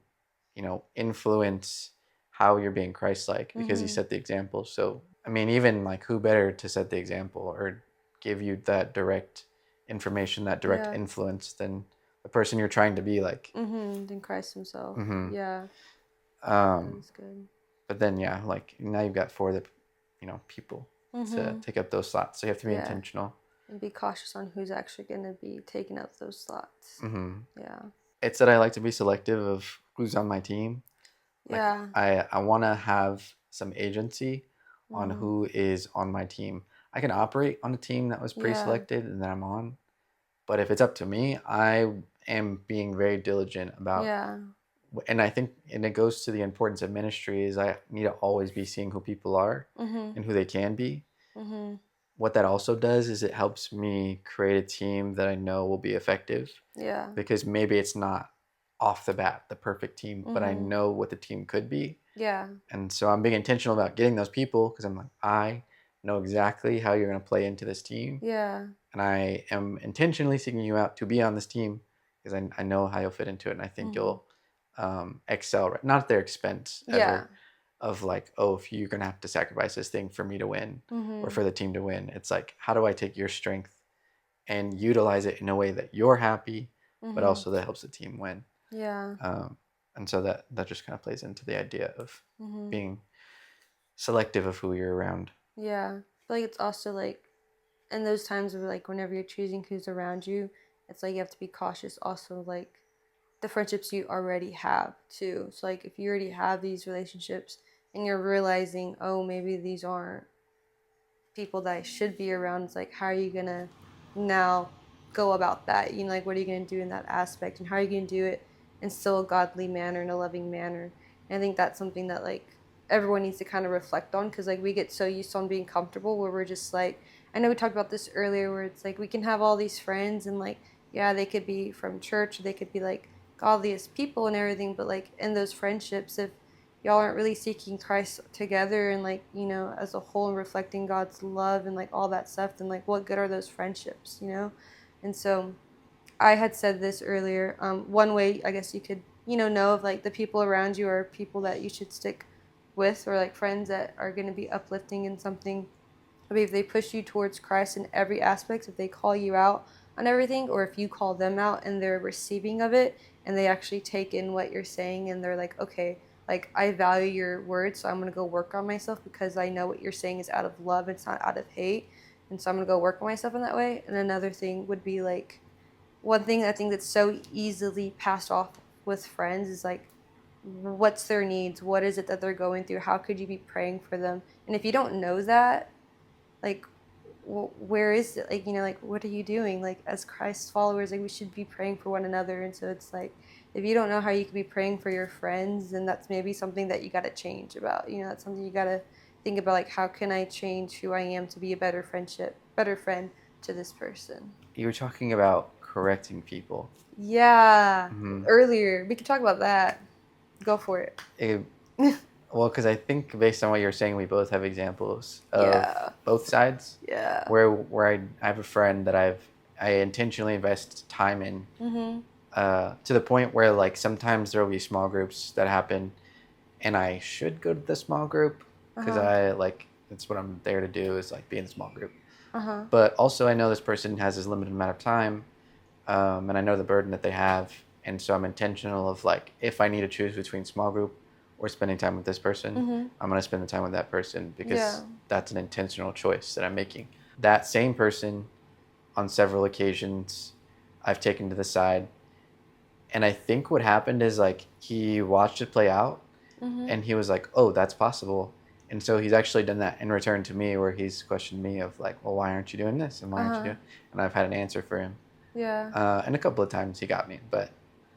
influence how you're being Christ-like, because He set the example. So, I mean, even like, who better to set the example or give you that direct information, that direct influence than the person you're trying to be like? Than Christ Himself. Yeah. That's good. But then, yeah, like, now you've got 4 that, people to take up those slots. So you have to be intentional. And be cautious on who's actually going to be taking up those slots. Yeah. It's that I like to be selective of who's on my team. Like, I want to have some agency on who is on my team. I can operate on a team that was pre-selected and that I'm on. But if it's up to me, I am being very diligent about. And I think, and it goes to the importance of ministry, is I need to always be seeing who people are and who they can be. What that also does is it helps me create a team that I know will be effective. Yeah. Because maybe it's not off the bat the perfect team, but I know what the team could be. Yeah. And so I'm being intentional about getting those people, because I'm like, I know exactly how you're going to play into this team. Yeah. And I am intentionally seeking you out to be on this team because I know how you'll fit into it, and I think you'll excel, right? Not at their expense ever, of like, oh, if you're going to have to sacrifice this thing for me to win or for the team to win. It's like, how do I take your strength and utilize it in a way that you're happy, but also that helps the team win? Yeah. And so that just kind of plays into the idea of being selective of who you're around. Yeah. I feel like it's also like, in those times of like, whenever you're choosing who's around you, it's like you have to be cautious also, like, the friendships you already have too. So like, if you already have these relationships and you're realizing, oh, maybe these aren't people that I should be around, it's like, how are you gonna now go about that? Like, what are you gonna do in that aspect, and how are you gonna do it in still a godly manner and a loving manner? And I think that's something that like everyone needs to kind of reflect on, because like we get so used on being comfortable where we're just like, I know we talked about this earlier, where it's like we can have all these friends and like, yeah, they could be from church, they could be like godliest people and everything, but like in those friendships, if y'all aren't really seeking Christ together and like, as a whole, and reflecting God's love and like all that stuff, then like what good are those friendships? And so I had said this earlier, one way I guess you could know if like the people around you are people that you should stick with, or like friends that are going to be uplifting in something. I mean, if they push you towards Christ in every aspect, if they call you out on everything, or if you call them out and they're receiving of it and they actually take in what you're saying and they're like, okay, like, I value your words, so I'm going to go work on myself because I know what you're saying is out of love, it's not out of hate. And so I'm going to go work on myself in that way. And another thing would be like, one thing I think that's so easily passed off with friends is like, what's their needs? What is it that they're going through? How could you be praying for them? And if you don't know that, like, where is it? Like, like, what are you doing? Like, as Christ's followers, like, we should be praying for one another. And so it's like, if you don't know how you can be praying for your friends, then that's maybe something that you got to change about. That's something you got to think about, like, how can I change who I am to be a better friend to this person? You were talking about correcting people. Yeah. Earlier. We could talk about that. Go for it. Well, because I think based on what you're saying, we both have examples of both sides. Yeah. Where I have a friend that I intentionally invest time in, to the point where like sometimes there will be small groups that happen, and I should go to the small group because I like that's what I'm there to do is like be in the small group. But also I know this person has this limited amount of time, and I know the burden that they have, and so I'm intentional of like if I need to choose between small group or spending time with this person, I'm gonna spend the time with that person because that's an intentional choice that I'm making. That same person, on several occasions, I've taken to the side, and I think what happened is like he watched it play out, and he was like, "Oh, that's possible." And so he's actually done that in return to me, where he's questioned me of like, "Well, why aren't you doing this? And why aren't you doing?" And I've had an answer for him. Yeah. And a couple of times he got me, but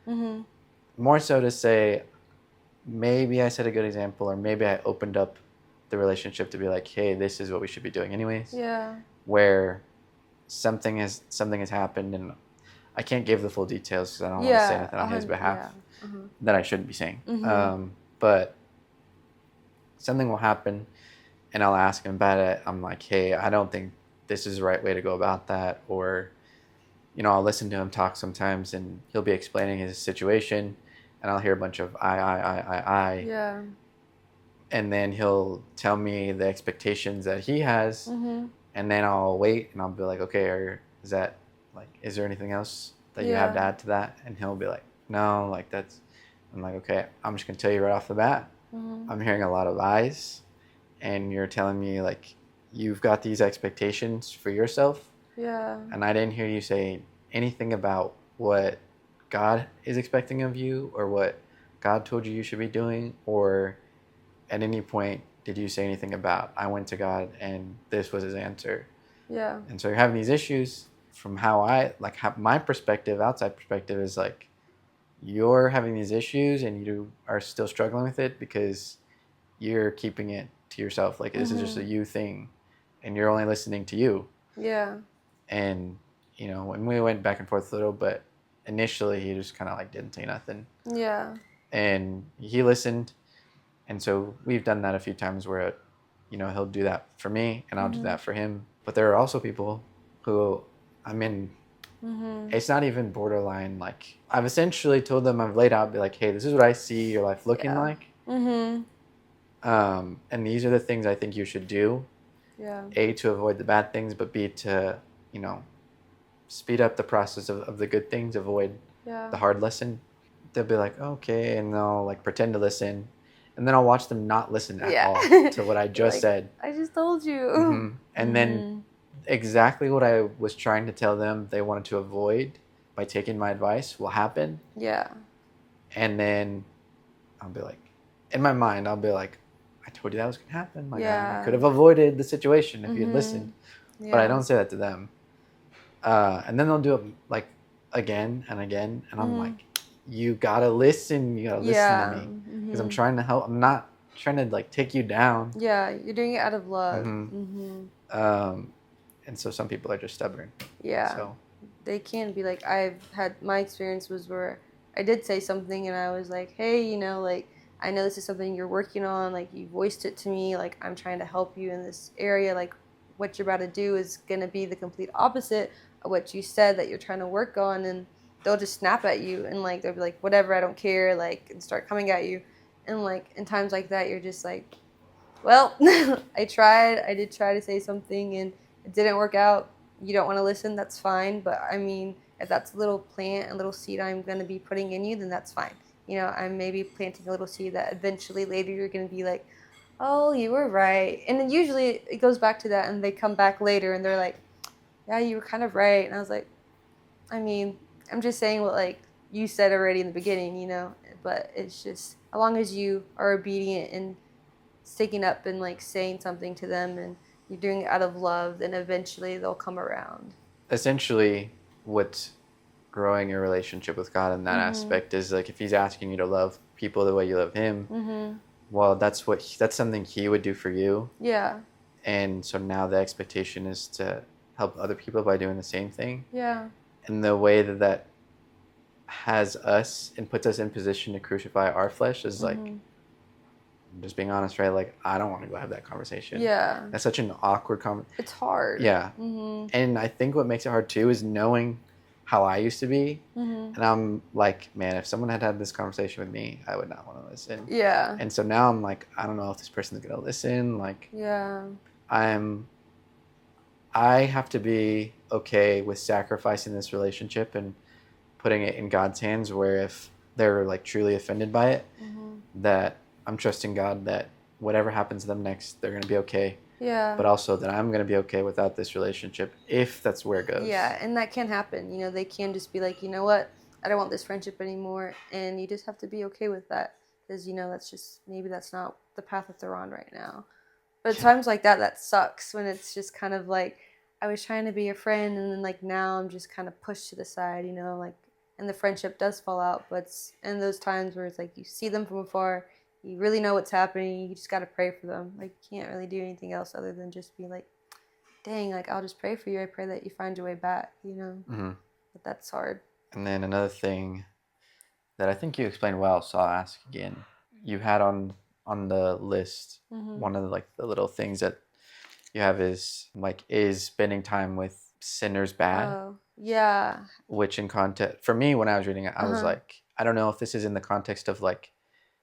Mhm. more so to say, maybe I set a good example, or maybe I opened up the relationship to be like, "Hey, this is what we should be doing, anyways." Yeah. Where something has happened, and I can't give the full details because I don't want to say Yeah. anything on his behalf Yeah. that I shouldn't be saying. Mhm. But something will happen, and I'll ask him about it. I'm like, "Hey, I don't think this is the right way to go about that," or I'll listen to him talk sometimes, and he'll be explaining his situation, and I'll hear a bunch of I, Yeah. and then he'll tell me the expectations that he has, Mhm. and then I'll wait, and I'll be like, okay, is that like, is there anything else that you have to Yeah. add to that? And he'll be like, no, like that's. I'm like, okay, I'm just gonna tell you right off the bat, Mhm. I'm hearing a lot of lies, and you're telling me like you've got these expectations for yourself, Yeah. and I didn't hear you say anything about what God is expecting of you or what God told you should be doing, or at any point did you say anything about I went to God and this was his answer. Yeah. And so you're having these issues from how I like my perspective, outside perspective is like you're having these issues and you are still struggling with it because you're keeping it to yourself. Like this is just a Mhm. you thing and you're only listening to you. Yeah. And when we went back and forth a little, but initially he just kind of like didn't say nothing, Yeah. and he listened. And so we've done that a few times where he'll do that for me and I'll do Mhm. that for him. But there are also people who, I mean, Mhm. it's not even borderline. Like I've essentially told them, I've laid out, be like, hey, this is what I see your life looking Yeah. like, Mhm. and these are the things I think you should do. Yeah. A, to avoid the bad things, but B, to you know speed up the process of the good things, avoid Yeah. the hard lesson. They'll be like, okay, and they'll like pretend to listen, and then I'll watch them not listen at Yeah. all to what I You're just like, said. I just told you. And then Mhm. exactly what I was trying to tell them they wanted to avoid by taking my advice will happen. Yeah. And then I'll be like, in my mind, I'll be like, I told you that was going to happen. Like, I could Yeah. have avoided the situation if you had listened. Mhm. But I Yeah. don't say that to them. And then they'll do it like again and again. And I'm Mhm. like, you got to listen. You got to listen to Yeah. me because I'm Mhm. trying to help. I'm not trying to like take you down. Yeah, you're doing it out of love. hmm Mhm. Um, and so some people are just stubborn. Yeah. So, They can be like, I've had my experience was where I did say something and I was like, hey, like I know this is something you're working on, like you voiced it to me, like I'm trying to help you in this area, like what you're about to do is going to be the complete opposite of what you said that you're trying to work on, and they'll just snap at you and like they'll be like, whatever, I don't care, like, and start coming at you. And like in times like that you're just like, well, I did try to say something and it didn't work out. You don't want to listen, that's fine. But I mean, if that's a little plant, a little seed I'm going to be putting in you, then that's fine. I'm maybe planting a little seed that eventually later you're going to be like, oh, you were right. And then usually it goes back to that and they come back later and they're like, yeah, you were kind of right. And I was like, I mean, I'm just saying what like you said already in the beginning. But it's just, as long as you are obedient and sticking up and like saying something to them and you're doing it out of love, then eventually they'll come around. essentially, what's growing your relationship with God in that Mhm. aspect is like if He's asking you to love people the way you love Him, Mhm. well, that's something He would do for you. Yeah. And so now the expectation is to help other people by doing the same thing. Yeah. And the way that has us and puts us in position to crucify our flesh is like, Mhm. just being honest, right? Like, I don't want to go have that conversation. Yeah. That's such an awkward conversation. It's hard. Yeah. Mhm. And I think what makes it hard too is knowing how I used to be. Mm-hmm. And I'm like, man, if someone had had this conversation with me, I would not want to listen. Yeah. And so now I'm like, I don't know if this person's gonna listen. Like, Yeah. I have to be okay with sacrificing this relationship and putting it in God's hands, where if they're like truly offended by it, that I'm trusting God that whatever happens to them next, they're gonna be okay. Yeah. But also that I'm gonna be okay without this relationship if that's where it goes. Yeah, and that can happen. They can just be like, you know what? I don't want this friendship anymore, and you just have to be okay with that because that's just maybe that's not the path that they're on right now. But at times like that sucks when it's just kind of like I was trying to be a friend, and then like now I'm just kind of pushed to the side, like, and the friendship does fall out. But it's in those times where it's like you see them from afar, you really know what's happening, you just got to pray for them. Like you can't really do anything else other than just be like, dang, like I'll just pray for you. I pray that you find your way back, Mm-hmm. But that's hard. And then another thing that I think you explained well, so I'll ask again. You had on the list, one of the little things that you have is like, is spending time with sinners bad? Oh, yeah. Which in context, for me, when I was reading it, I was like, I don't know if this is in the context of like,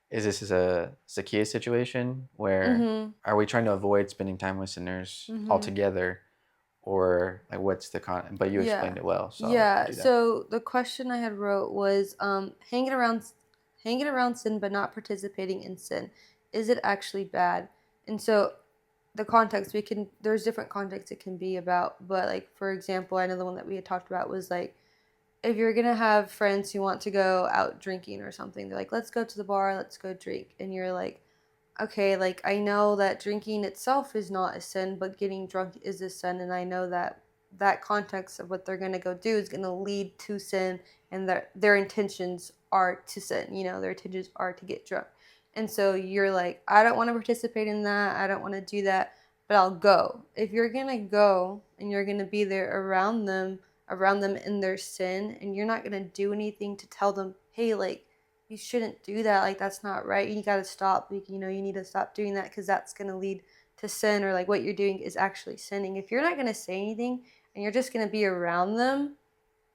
is this a Zacchaeus situation where are we trying to avoid spending time with sinners altogether, or like what's the but you explained it well, so yeah. So the question I had wrote was hanging around sin but not participating in sin, is it actually bad? And so the context, there's different contexts it can be about, but like for example, I know the one that we had talked about was like, if you're gonna have friends who want to go out drinking or something, they're like, let's go to the bar, let's go drink, and you're like, okay, like I know that drinking itself is not a sin, but getting drunk is a sin, and I know that context of what they're gonna go do is gonna lead to sin, and that their intentions are to sin. Their intentions are to get drunk, and so you're like, I don't want to participate in that. I don't want to do that, but I'll go. If you're gonna go and you're gonna be there around them in their sin, and you're not gonna do anything to tell them, hey, like, you shouldn't do that, like that's not right, you got to stop, you need to stop doing that because that's going to lead to sin, or like what you're doing is actually sinning. If you're not going to say anything and you're just going to be around them,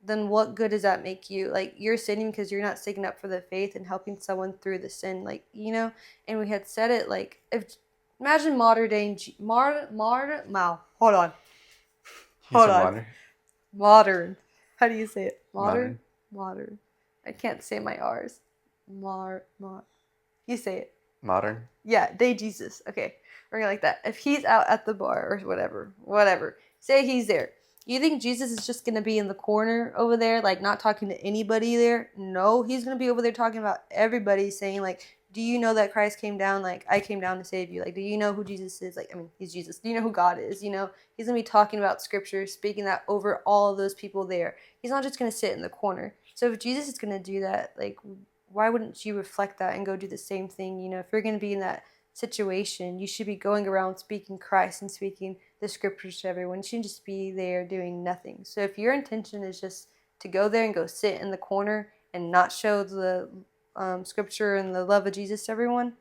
then what good does that make you? Like you're sinning because you're not sticking up for the faith and helping someone through the sin, like, and we had said it, like, if imagine modern day modern, how do you say it? Modern. I can't say my R's. You say it. Modern. Yeah, day Jesus. Okay, we're gonna like that. If he's out at the bar or whatever, say he's there. You think Jesus is just gonna be in the corner over there, like not talking to anybody there? No, he's gonna be over there talking about everybody, saying like, do you know that Christ came down? Like, I came down to save you. Like, do you know who Jesus is? Like, I mean, he's Jesus. Do you know who God is? He's going to be talking about scripture, speaking that over all of those people there. He's not just going to sit in the corner. So if Jesus is going to do that, like, why wouldn't you reflect that and go do the same thing? If you're going to be in that situation, you should be going around speaking Christ and speaking the scriptures to everyone. You shouldn't just be there doing nothing. So if your intention is just to go there and go sit in the corner and not show the scripture and the love of Jesus to everyone,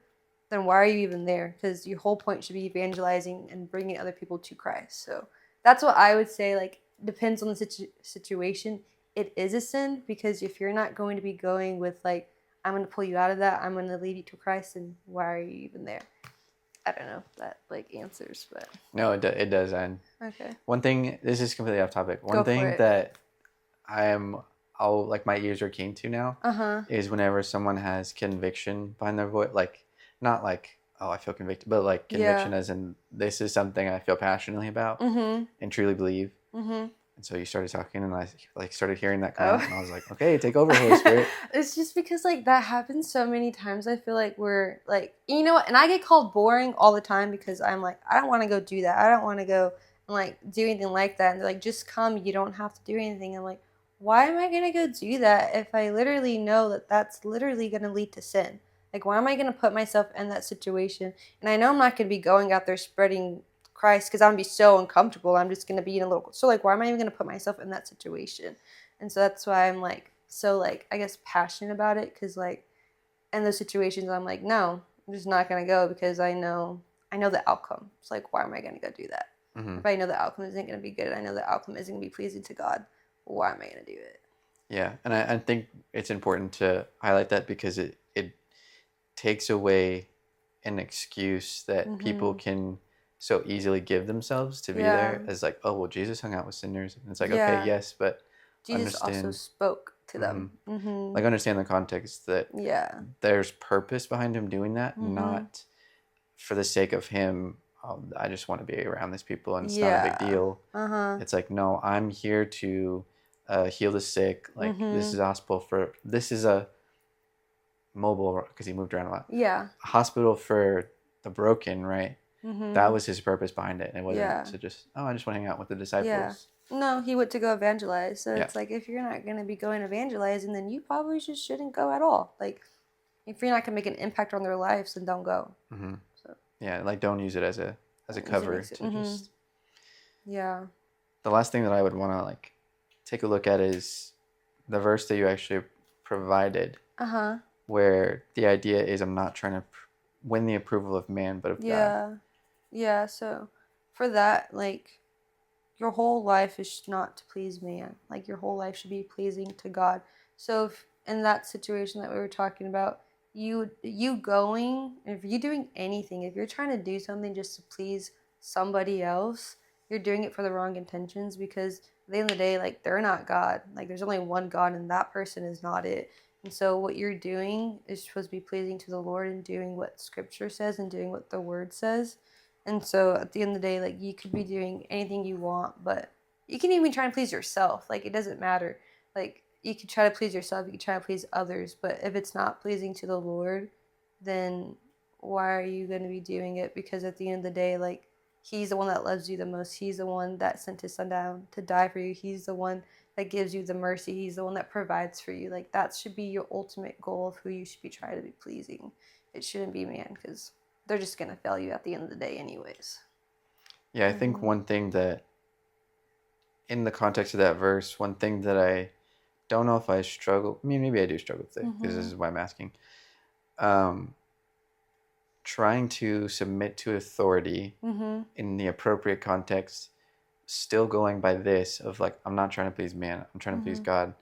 then why are you even there? Because your whole point should be evangelizing and bringing other people to Christ. So that's what I would say. Like, depends on the situation. It is a sin, because if you're not going to be going with like, I'm going to pull you out of that, I'm going to lead you to Christ, and why are you even there? I don't know if that like answers, but no, it does. And okay, one thing, this is completely off topic. One thing that I'll like my ears are keen to now is whenever someone has conviction behind their voice, like not like, oh, I feel convicted, but like conviction as in, this is something I feel passionately about and truly believe. And so you started talking, and I like started hearing that come out, and I was like, okay, take over, Holy Spirit. It's just because like that happens so many times. I feel like we're like, you know what? And I get called boring all the time because I'm like, I don't want to go do that. I don't want to go and like do anything like that. And they're like, just come. You don't have to do anything. I'm like, why am I going to go do that if I literally know that that's literally going to lead to sin? Like, why am I going to put myself in that situation? And I know I'm not going to be going out there spreading Christ because I'm going to be so uncomfortable. I'm just going to be in a little... So, like, why am I even going to put myself in that situation? And so that's why I'm, like, so, like, I guess passionate about it, because, like, in those situations, I'm like, no, I'm just not going to go because I know the outcome. It's like, why am I going to go do that? If I know the outcome isn't going to be good, I know the outcome isn't going to be pleasing to God, why am I going to do it? Yeah, and I think it's important to highlight that because it takes away an excuse that people Mm-hmm. can so easily give themselves to be Yeah. there as like, oh well, Jesus hung out with sinners, and it's like, okay, Yeah. yes, but Jesus also understand, spoke to hmm them. Mm-hmm. like understand the context that Yeah. there's purpose behind him doing that, Mm-hmm. not for the sake of him. Oh, I just want to be around these people, and it's not a big Yeah. deal. Uh-huh. It's like, no, I'm here to heal the sick. Like this Mm-hmm. is a hospital for this is a mobile because he moved around a lot. Yeah. A hospital for the broken, right? That Mm-hmm. was his purpose behind it. And it wasn't Yeah. to just, oh, I just want to hang out with the Yeah. disciples. No, he went to go evangelize. So Yeah. it's like if you're not gonna be going evangelizing, then you probably just shouldn't go at all. Like if you're not gonna make an impact on their lives, then don't go. hmm So Yeah. Like, don't use it as a easy cover makes it. to Mm-hmm. just. Yeah. The last thing that I would want to like take a look at is the verse that you actually provided, Uh-huh. where the idea is I'm not trying to win the approval of man, but of God. Yeah. Yeah. So for that, like your whole life is not to please man. Like your whole life should be pleasing to God. So if in that situation that we were talking about, you going, if you're doing anything, if you're trying to do something just to please somebody else, you're doing it for the wrong intentions because at the end of the day, like they're not God. Like there's only one God and that person is not it. And so what you're doing is supposed to be pleasing to the Lord and doing what scripture says and doing what the word says. And so at the end of the day, like you could be doing anything you want, but you can even try and please yourself. Like it doesn't matter. Like you could try to please yourself, you could try to please others, but if it's not pleasing to the Lord, then why are you going to be doing it? Because at the end of the day, like he's the one that loves you the most. He's the one that sent his son down to die for you. He's the one that gives you the mercy. He's the one that provides for you. Like that should be your ultimate goal of who you should be trying to be pleasing. It shouldn't be man because they're just going to fail you at the end of the day anyways. Yeah, I think one thing that, in the context of that verse, one thing that I don't know if I struggle, I mean, maybe I do struggle with it because this is why I'm asking. Um, Trying to submit to authority in the appropriate context, still going by this of like, I'm not trying to please man, I'm trying to please God.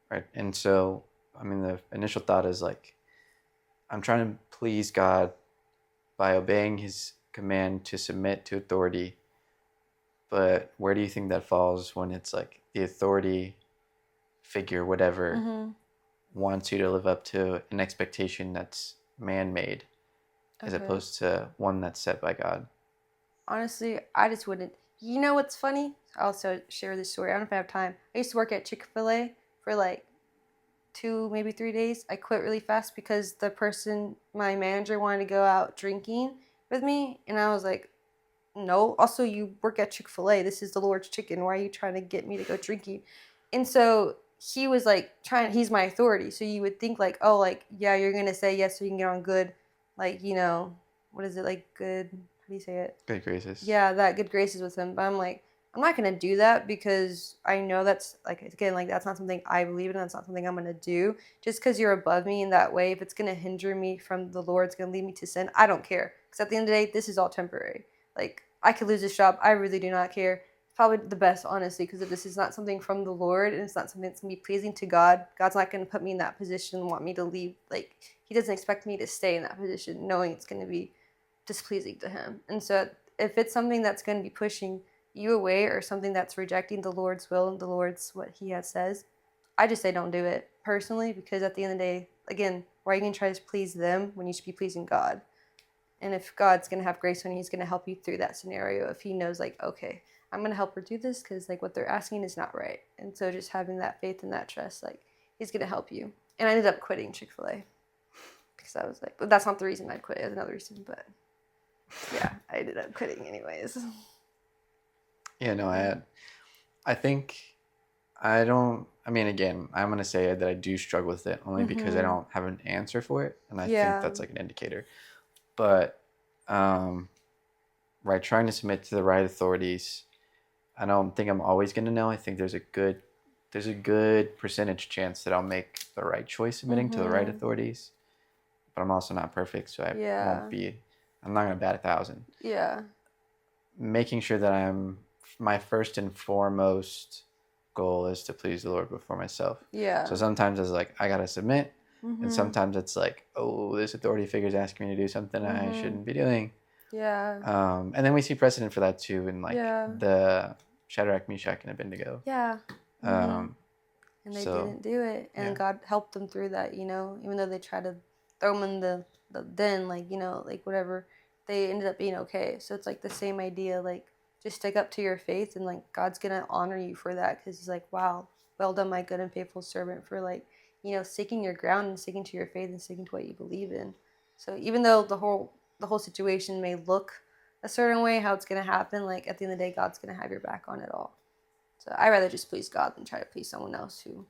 Right. And so, I mean, the initial thought is like, I'm trying to please God by obeying his command to submit to authority. But where do you think that falls when it's like the authority figure, whatever, wants you to live up to an expectation that's man made as opposed to one that's set by God? Honestly, I just wouldn't. You know what's funny? I'll also share this story. I don't know if I have time. I used to work at Chick-fil-A for like 2, maybe 3 days. I quit really fast because the person, my manager, wanted to go out drinking with me. And I was like, no. Also, you work at Chick-fil-A. This is the Lord's chicken. Why are you trying to get me to go drinking? And so he was like he's my authority. So you would think like, oh, like, yeah, you're going to say yes so you can get on good, like, what is it, like good, how do you say it? Good graces. Yeah, that good graces with him. But I'm like, I'm not going to do that because I know that's, like, again, like, that's not something I believe in. That's not something I'm going to do. Just because you're above me in that way, if it's going to hinder me from the Lord, it's going to lead me to sin, I don't care. Because at the end of the day, this is all temporary. Like, I could lose this job. I really do not care. It's probably the best, honestly, because if this is not something from the Lord and it's not something that's going to be pleasing to God, God's not going to put me in that position and want me to leave. Like, he doesn't expect me to stay in that position knowing it's going to be displeasing to him. And so if it's something that's going to be pushing you away or something that's rejecting the Lord's will and the Lord's what he has says, I just say don't do it personally, because at the end of the day, again, why are you going to try to please them when you should be pleasing God? And if God's going to have grace on you, he's going to help you through that scenario. If he knows, like, okay, I'm going to help her do this because, like, what they're asking is not right. And so just having that faith and that trust, like, he's going to help you. And I ended up quitting Chick-fil-A because I was like, but that's not the reason I quit. It was another reason, but yeah, I ended up quitting anyways. Yeah, no, I think I don't, I mean, again, I'm going to say that I do struggle with it only because I don't have an answer for it. And I think that's like an indicator. But, right, trying to submit to the right authorities, I don't think I'm always going to know. I think there's a good percentage chance that I'll make the right choice submitting to the right authorities. But I'm also not perfect, so I'm not going to bat 1,000. Yeah. Making sure that my first and foremost goal is to please the Lord before myself. Yeah. So sometimes it's like I gotta submit, Mm-hmm. and sometimes it's like, oh, this authority figure is asking me to do something I shouldn't be doing. Yeah. And then we see precedent for that too in like Yeah. the Shadrach, Meshach, and Abednego. Yeah. Um, And they so, didn't do it, and yeah. God helped them through that. You know, even though they tried to throw them in the den, like, you know, like whatever, they ended up being okay. So it's like the same idea, like just stick up to your faith, and like God's gonna honor you for that, because He's like, wow, well done, my good and faithful servant, for like, you know, sticking your ground and sticking to your faith and sticking to what you believe in. So even though the whole situation may look a certain way, how it's gonna happen, like at the end of the day, God's gonna have your back on it all. So I'd rather just please God than try to please someone else who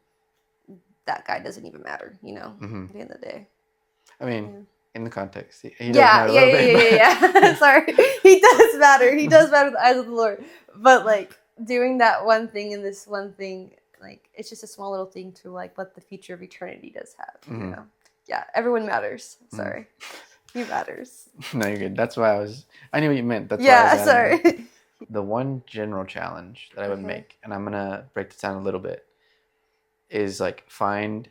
that guy doesn't even matter, you know, at the end of the day. I mean, in the context, he does Yeah, matter a little bit. yeah. Sorry. He does matter. He does matter in the eyes of the Lord. But like doing that one thing and this one thing, like it's just a small little thing to like what the future of eternity does have, you know? Yeah, everyone matters. Sorry. He matters. No, you're good. That's why I knew what you meant. That's Yeah, why I was adding sorry. the one general challenge that I would make, and I'm going to break this down a little bit, is like find,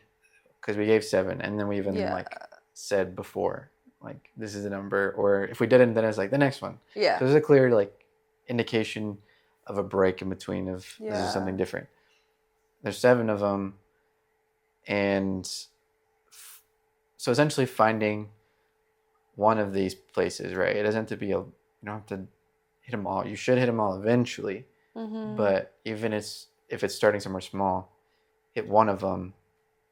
because we gave 7, and then we even like said before, like this is a number, or if we didn't, then it's like the next one. Yeah. So there's a clear like indication of a break in between of this is something different. There's 7 of them, and so essentially finding one of these places, right? It doesn't have to be you don't have to hit them all. You should hit them all eventually, but even if it's starting somewhere small, hit one of them,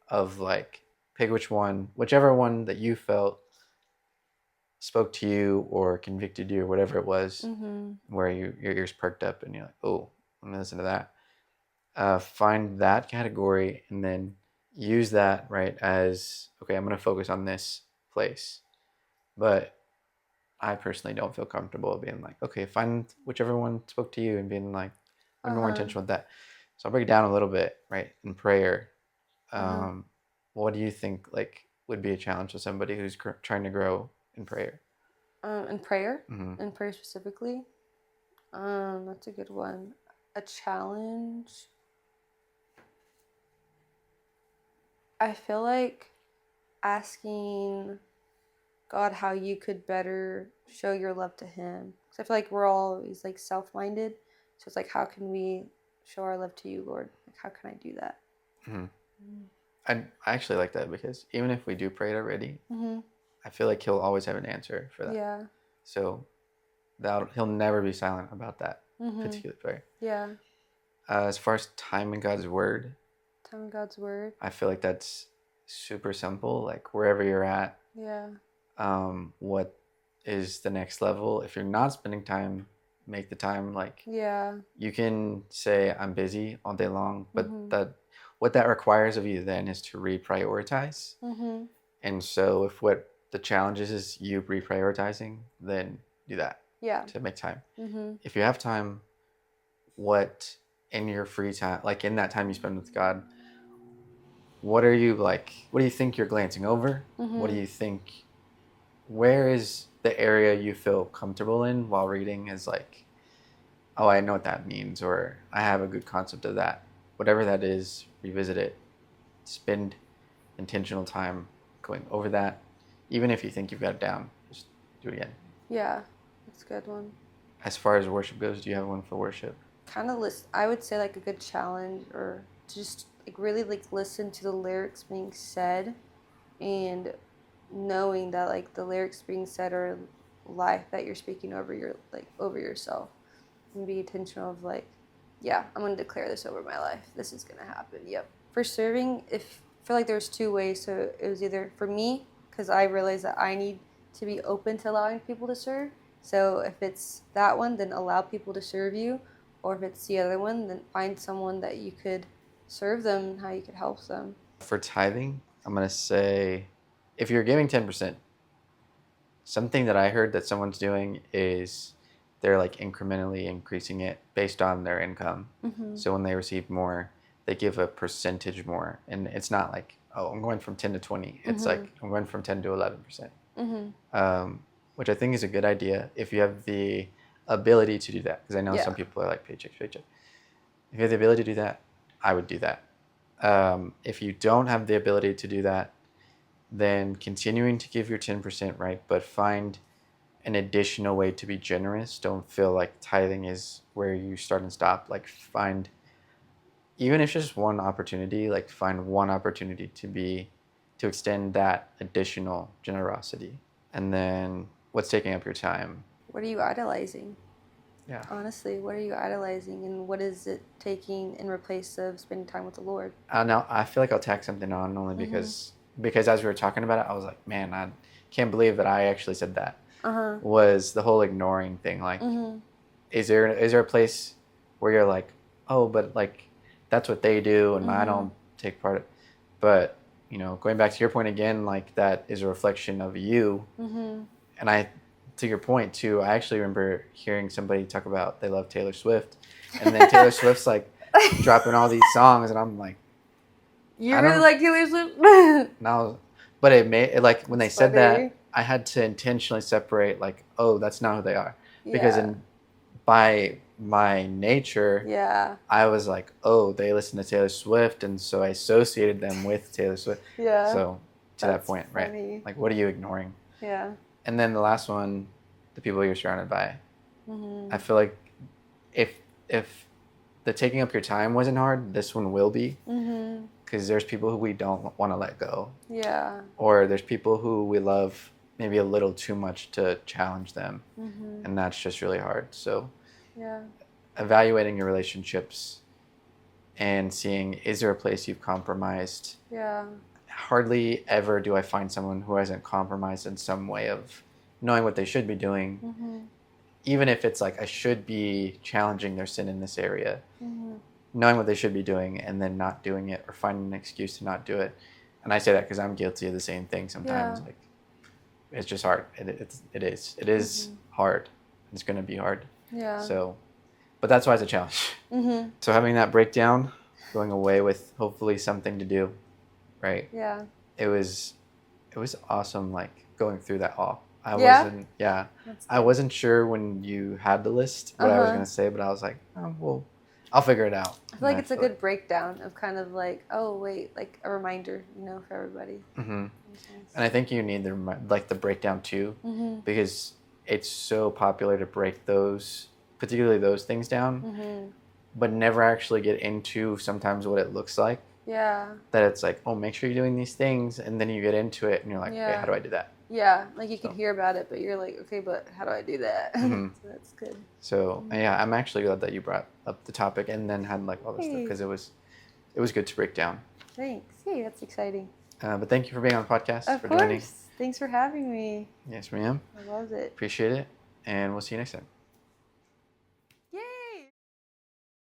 of like pick whichever one that you felt spoke to you or convicted you or whatever it was, where your ears perked up and you're like, oh, I'm gonna listen to that. Find that category and then use that, right, as okay, I'm gonna focus on this place. But I personally don't feel comfortable being like, okay, find whichever one spoke to you and being like, I'm more intentional with that. So I'll break it down a little bit, right, in prayer. What do you think like would be a challenge to somebody who's trying to grow in prayer? In prayer? In prayer specifically? That's a good one. A challenge? I feel like asking God how you could better show your love to Him. Because I feel like we're always like self-minded. So it's like, how can we show our love to you, Lord? Like, how can I do that? I actually like that, because even if we do pray it already, I feel like He'll always have an answer for that. Yeah. So He'll never be silent about that particular prayer. Yeah. As far as time in God's Word, I feel like that's super simple. Like wherever you're at, what is the next level? If you're not spending time, make the time. Like you can say I'm busy all day long, but what that requires of you then is to reprioritize. And so if what the challenge is you reprioritizing, then do that to make time. If you have time, what in your free time, like in that time you spend with God, what do you think you're glancing over? What do you think, where is the area you feel comfortable in while reading is like, oh, I know what that means, or I have a good concept of that. Whatever that is, revisit it. Spend intentional time going over that. Even if you think you've got it down, just do it again. Yeah, that's a good one. As far as worship goes, do you have one for worship? I would say like a good challenge, or to just like really like listen to the lyrics being said, and knowing that like the lyrics being said are life that you're speaking over yourself, and be intentional of like, yeah, I'm gonna declare this over my life. This is gonna happen. Yep. For serving, I feel like there's 2 ways. So it was either for me, because I realized that I need to be open to allowing people to serve. So if it's that one, then allow people to serve you. Or if it's the other one, then find someone that you could serve them and how you could help them. For tithing, I'm going to say if you're giving 10%, something that I heard that someone's doing is they're like incrementally increasing it based on their income. So when they receive more, they give a percentage more. And it's not like, oh, I'm going from 10 to 20. It's like I'm going from 10 to 11%. Which I think is a good idea if you have the ability to do that. Because I know some people are like paycheck to paycheck. If you have the ability to do that, I would do that. If you don't have the ability to do that, then continuing to give your 10%, right? But find an additional way to be generous. Don't feel like tithing is where you start and stop. Like find, even if it's just one opportunity, like find one opportunity to extend that additional generosity. And then what's taking up your time? What are you idolizing? Yeah. Honestly, what are you idolizing, and what is it taking in replace of spending time with the Lord? Now I feel like I'll tack something on only because as we were talking about it, I was like, man, I can't believe that I actually said that. Was the whole ignoring thing. Like, is there a place where you're like, oh, but like that's what they do and I don't take part of it. But going back to your point again, like that is a reflection of you. And to your point too, I actually remember hearing somebody talk about they love Taylor Swift, and then Taylor Swift's like dropping all these songs, and I'm like, you really like Taylor Swift? No, but it made it like when they said funny. that, I had to intentionally separate like, oh, that's not who they are, because by my nature, I was like, oh, they listen to Taylor Swift, and so I associated them with Taylor Swift. So to that point, funny. Right? Like, what are you ignoring? And then the last one, the people you're surrounded by. I feel like if the taking up your time wasn't hard, this one will be. Because there's people who we don't want to let go. Or there's people who we love maybe a little too much to challenge them. And that's just really hard. So evaluating your relationships and seeing, is there a place you've compromised? Hardly ever do I find someone who hasn't compromised in some way of knowing what they should be doing. Even if it's like, I should be challenging their sin in this area. Knowing what they should be doing and then not doing it, or finding an excuse to not do it. And I say that because I'm guilty of the same thing sometimes. Like, it's just hard. It is hard. It's going to be hard. So, but that's why it's a challenge. So having that breakdown, going away with hopefully something to do, right? It was awesome. Like going through that all. I wasn't sure when you had the list what I was going to say, but I was like, oh, well, I'll figure it out. I feel like it's a good breakdown of kind of like, oh wait, like a reminder, for everybody. And I think you need the breakdown too, because it's so popular to break those, particularly those things down, but never actually get into sometimes what it looks like. That it's like, oh, make sure you're doing these things, and then you get into it, and you're like, okay, how do I do that? Like you can hear about it, but you're like, okay, but how do I do that? So that's good. So I'm actually glad that you brought up the topic and then had like all this stuff, because it was good to break down. Thanks. Hey, that's exciting. But thank you for being on the podcast. Of course. Joining. Thanks for having me. Yes, ma'am. I loved it. Appreciate it, and we'll see you next time.